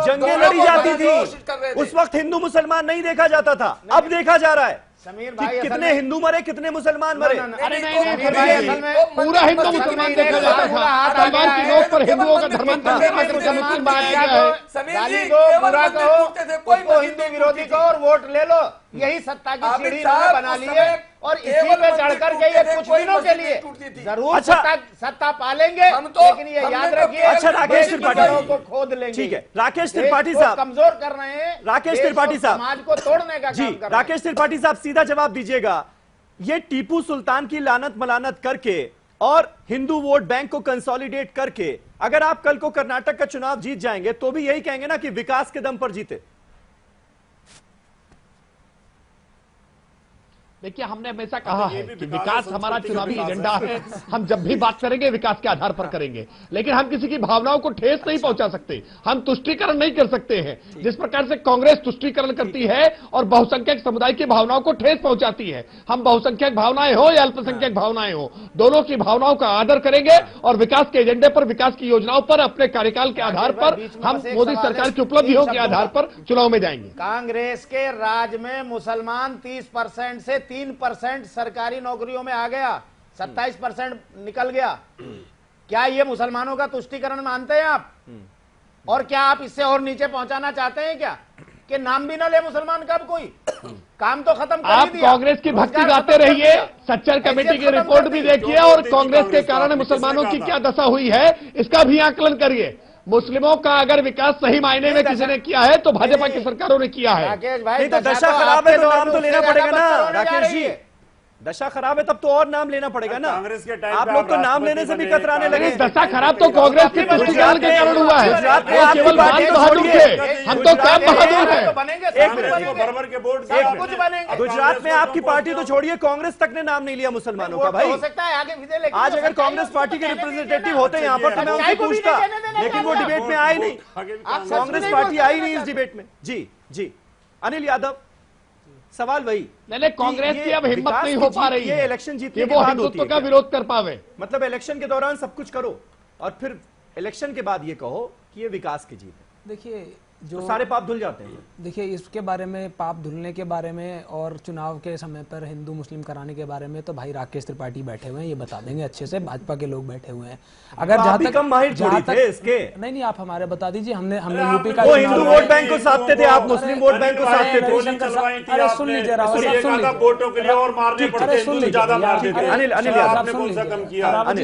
जंगें लड़ी जाती थी। उस वक्त हिंदू मुसलमान नहीं देखा जाता था, अब देखा जा रहा है। समीर भाई, कितने हिंदू मरे, कितने मुसलमान मरे? अरे नहीं, पूरा हिंदू मुसलमान देखा जाता था। तलवार की नोक पर हिंदुओं का धर्मांतरण मुस्लिम बनाया गया है। गाली दो, बुरा कहो, कोई हिंदू विरोधी कहो और वोट ले लो, यही सत्ता की सीढ़ी इन्होंने बना ली है। और इसी पे चढ़ करके ये कुछ दिनों के लिए जरूर सत्ता पालेंगे, लेकिन ये याद रखिए, अच्छा राकेश त्रिपाठी को खोद लेंगे। ठीक है, राकेश त्रिपाठी साहब कमजोर कर रहे हैं, राकेश त्रिपाठी साहब समाज को तोड़ने का जी, काम कर रहे हैं। राकेश त्रिपाठी साहब सीधा जवाब दीजिएगा। ये टीपू सुल्तान की लानत मलानत करके और हिंदू वोट बैंक को कंसोलिडेट करके अगर आप कल को कर्नाटक का चुनाव जीत जाएंगे तो भी यही कहेंगे ना कि विकास के दम पर जीते। देखिए, हमने हमेशा कहा है कि विकास हमारा चुनावी एजेंडा है। हम जब भी बात करेंगे विकास के आधार पर करेंगे, लेकिन हम किसी की भावनाओं को ठेस नहीं पहुंचा सकते, हम तुष्टीकरण नहीं कर सकते हैं। जिस प्रकार से कांग्रेस तुष्टीकरण करती है और बहुसंख्यक समुदाय की भावनाओं को ठेस पहुंचाती है, हम बहुसंख्यक भावनाएं हो या अल्पसंख्यक भावनाएं हो, दोनों की भावनाओं का आदर करेंगे और विकास के एजेंडे पर, विकास की योजनाओं पर, अपने कार्यकाल के आधार पर हम मोदी सरकार की उपलब्धियों के आधार पर चुनाव में जाएंगे। कांग्रेस के राज में मुसलमान 30% से 3% सरकारी नौकरियों में आ गया, 27% निकल गया। क्या ये मुसलमानों का तुष्टीकरण मानते हैं आप? और क्या आप इससे और नीचे पहुंचाना चाहते हैं क्या कि नाम भी ना ले मुसलमान का? अब कोई काम तो खत्म कर आप दिया। कांग्रेस की भक्ति गाते रहिए, सच्चर कमेटी की रिपोर्ट भी देखिए और कांग्रेस के कारण मुसलमानों की क्या दशा हुई है इसका भी आकलन करिए। मुस्लिमों का अगर विकास सही मायने में किसी ने किया है तो भाजपा की सरकारों ने किया है। राकेश भाई, तो दशा खराब है तो नाम तो लेना पड़ेगा ना राकेश जी। दशा खराब है तब तो और नाम लेना पड़ेगा ना। कांग्रेस के टाइम आप लोग तो नाम लेने से भी कतराने लगे। दशा खराब तो कांग्रेस के तुष्टीकरण के कारण हुआ है। वो केवल बाल बहादुर थे, हम तो क्या बहादुर हैं। गुजरात में आपकी पार्टी तो छोड़िए, कांग्रेस तक ने नाम नहीं लिया मुसलमानों का। भाई हो सकता है आगे विजय, लेकिन आज अगर कांग्रेस पार्टी के रिप्रेजेंटेटिव होते यहाँ पर तो मैं उनसे पूछता, लेकिन वो डिबेट में आए नहीं। कांग्रेस पार्टी आई नहीं इस डिबेट में। जी जी अनिल यादव, सवाल वही, नहीं, कांग्रेस की अब हिम्मत नहीं हो पा रही है इलेक्शन जीतने कि वो हिंदुत्व का विरोध कर पावे। मतलब इलेक्शन के दौरान सब कुछ करो और फिर इलेक्शन के बाद ये कहो कि ये विकास की जीत है। देखिए, जो तो सारे पाप धुल जाते हैं। देखिए, इसके बारे में, पाप धुलने के बारे में और चुनाव के समय पर हिंदू मुस्लिम कराने के बारे में तो भाई राकेश त्रिपाठी बैठे हुए हैं, ये बता देंगे अच्छे से। भाजपा के लोग बैठे हुए हैं। अगर जहां तक कम माहिर थोड़ी थे इसके, नहीं आप हमारे बता दीजिए। हमने यूपी का, वो हिंदू वोट बैंक को साधते थे, आप मुस्लिम वोट बैंक को साधते थे। अरे सुन लीजिए रावत साहब, सुन लीजिए, वोटों के लिए और मारने पड़ते सुन लीजिए अनिल रावत,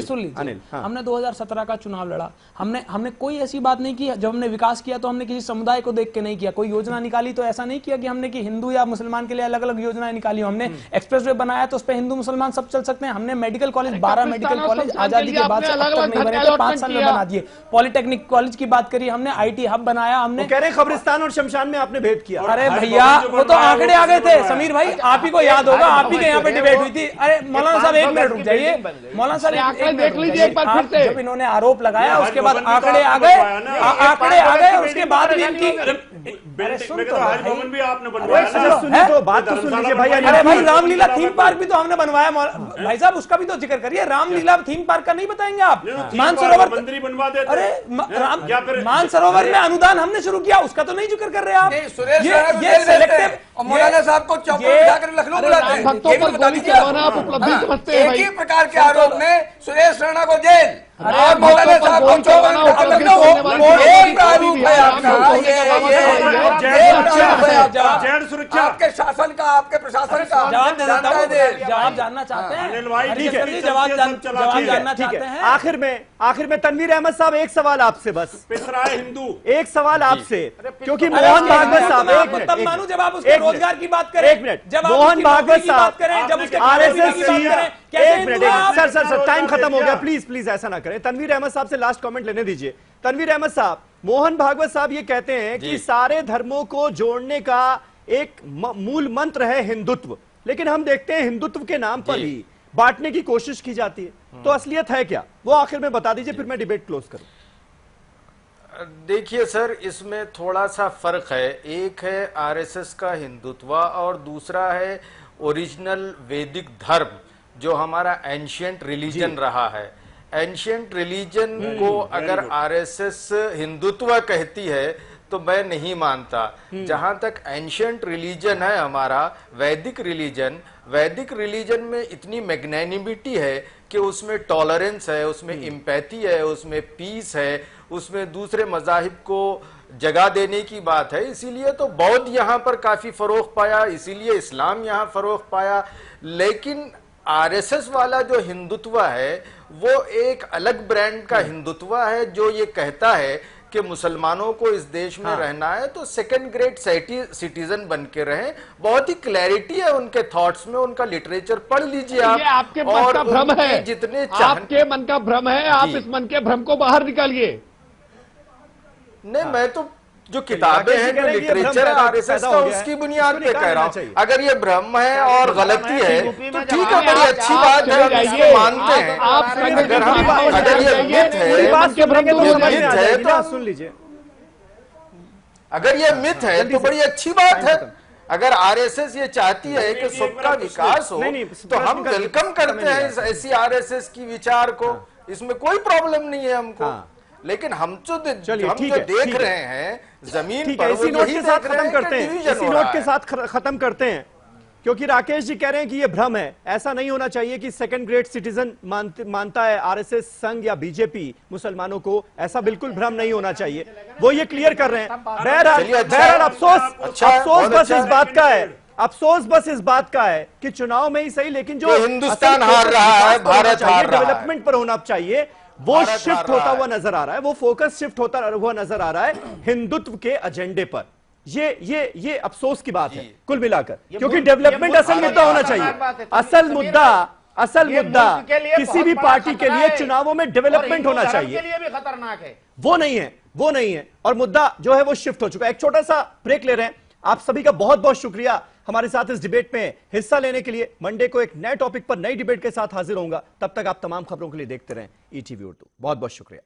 सुन लीजिए। हमने 2017 का चुनाव लड़ा, हमने कोई ऐसी बात नहीं की। जब हमने विकास किया तो हमने किसी समुदाय को देख के नहीं किया। कोई योजना निकाली तो ऐसा नहीं किया कि हमने कि हिंदू या मुसलमान के लिए अलग अलग योजनाएं निकाली। हमने एक्सप्रेसवे बनाया तो उस पर हिंदू मुसलमान सब चल सकते हैं। हमने मेडिकल कॉलेज 12 मेडिकल कॉलेज आजादी के बाद से अब तक नहीं बने थे, 5 साल में बना दिए। पॉलिटेक्निक कॉलेज की बात करी हमने, IT हब बनाया हमने। कह रहे कब्रिस्तान और शमशान में आपने भेंट किया। अरे भैया वो तो आंकड़े आ गए थे समीर भाई, आप ही को याद होगा, आप ही के यहाँ पे डिबेट हुई थी। अरे मौलाना साहब 1 मिनट रुक जाइए, मौलाना साहब देख लीजिए एक बार फिर से। जब इन्होंने आरोप लगाया उसके बाद आंकड़े आ गए, आंकड़े आ गए, उसके बाद भी इनकी भवन भी आपने बात तो सुन लीजिए भाई। अरे भाई रामलीला थीम पार्क भी तो हमने बनवाया भाई साहब, उसका भी तो जिक्र करिए। रामलीला थीम पार्क का नहीं बताएंगे आप? मानसरोवर मंदिर बनवा देते। अरे मानसरोवर में अनुदान हमने शुरू किया, उसका तो नहीं जिक्र कर रहे आप। ये सेलेक्टिव मौलाना साहब को चौक पर बिठाकर लखनऊ बुलाते हैं, ये भी बता दीजिए। एक ही प्रकार के आरोप में सुरेश राणा को जेल, और मौलाना साहब को चौक पर लखनऊ। ये प्रारूप है आपका, ये सुरक्षा आपके शासन का, आपके प्रशासन का। जवाब जानना चाहते हैं? जवाब जानना चाहते हैं? आखिर में तनवीर अहमद साहब एक सवाल आपसे, बस पिसराए हिंदू, एक सवाल आपसे, क्योंकि मोहन भागवत साहब तब मानू जब आप उसके रोजगार की बात करें, 1 मिनट, जब मोहन भागवत साहब जब उसके RSS एक मिनट सर टाइम खत्म हो गया, प्लीज ऐसा ना करें। तनवीर अहमद साहब से लास्ट कमेंट लेने दीजिए। तनवीर अहमद साहब, मोहन भागवत साहब ये कहते हैं कि सारे धर्मों को जोड़ने का एक मूल मंत्र है हिंदुत्व, लेकिन हम देखते हैं हिंदुत्व के नाम पर ही बांटने की कोशिश की जाती है। तो असलियत है क्या, वो आखिर में बता दीजिए, फिर मैं डिबेट क्लोज करूं। देखिए सर, इसमें थोड़ा सा फर्क है। एक है RSS का हिंदुत्व और दूसरा है ओरिजिनल वैदिक धर्म जो हमारा एंशिएंट रिलीजन रहा है। एंशिएंट रिलीजन को अगर RSS हिंदुत्व कहती है तो मैं नहीं मानता। जहां तक एंशिएंट रिलीजन है हमारा वैदिक रिलीजन में इतनी मैग्नेनिमिटी है कि उसमें टॉलरेंस है, उसमें एम्पैथी है, उसमें पीस है, उसमें दूसरे मजाहिब को जगह देने की बात है। इसीलिए तो बौद्ध यहाँ पर काफी फरोग पाया, इसीलिए इस्लाम यहाँ फरोग पाया। लेकिन RSS वाला जो हिंदुत्व है वो एक अलग ब्रांड का हिंदुत्व है जो ये कहता है कि मुसलमानों को इस देश में रहना है तो सेकंड ग्रेड सिटीजन बन के रहें। बहुत ही क्लैरिटी है उनके थॉट्स में, उनका लिटरेचर पढ़ लीजिए आप। आपके मन का भ्रम है, जितने आपके मन का भ्रम है, आप इस मन के भ्रम को बाहर निकालिए। नहीं, मैं तो जो किताबें हैं, जो लिटरेचर RSS का, उसकी बुनियाद पे कह रहा हूँ। अगर ये भ्रम है और गलती है तो ठीक है, बड़ी अच्छी बात है, हम इसको मानते हैं। अगर ये मिथ है तो सुन लीजिए, अगर ये मिथ है तो बड़ी अच्छी बात है। अगर RSS ये चाहती है कि सबका विकास हो तो हम वेलकम करते हैं ऐसी RSS की विचार को, इसमें कोई प्रॉब्लम नहीं है हमको। लेकिन हम जो देख रहे हैं जमीन पर, इसी नोट के साथ खत्म करते हैं, इसी नोट के साथ खत्म करते हैं, क्योंकि राकेश जी कह रहे हैं कि ये भ्रम है। ऐसा नहीं होना चाहिए कि सेकंड ग्रेड सिटीजन मानता है RSS संघ या बीजेपी मुसलमानों को, ऐसा बिल्कुल भ्रम नहीं होना चाहिए, वो ये क्लियर कर रहे हैं। बहरहाल अफसोस बस इस बात का है, अफसोस बस इस बात का है कि चुनाव में ही सही, लेकिन जो हिंदुस्तान हार रहा है, भारत हार रहा है, डेवलपमेंट पर होना चाहिए, वो शिफ्ट होता हुआ नजर आ रहा है, वो फोकस शिफ्ट होता हुआ नजर आ रहा है हिंदुत्व के एजेंडे पर। ये अफसोस की बात है कुल मिलाकर, क्योंकि डेवलपमेंट असल मुद्दा होना चाहिए। असल मुद्दा किसी भी पार्टी के लिए चुनावों में डेवलपमेंट होना चाहिए, भी खतरनाक है। वो नहीं है और मुद्दा जो है वो शिफ्ट हो चुका है। एक छोटा सा ब्रेक ले रहे हैं। आप सभी का बहुत बहुत शुक्रिया हमारे साथ इस डिबेट में हिस्सा लेने के लिए। मंडे को एक नए टॉपिक पर नई डिबेट के साथ हाजिर होऊंगा। तब तक आप तमाम खबरों के लिए देखते रहें ETV उर्दू। बहुत बहुत शुक्रिया।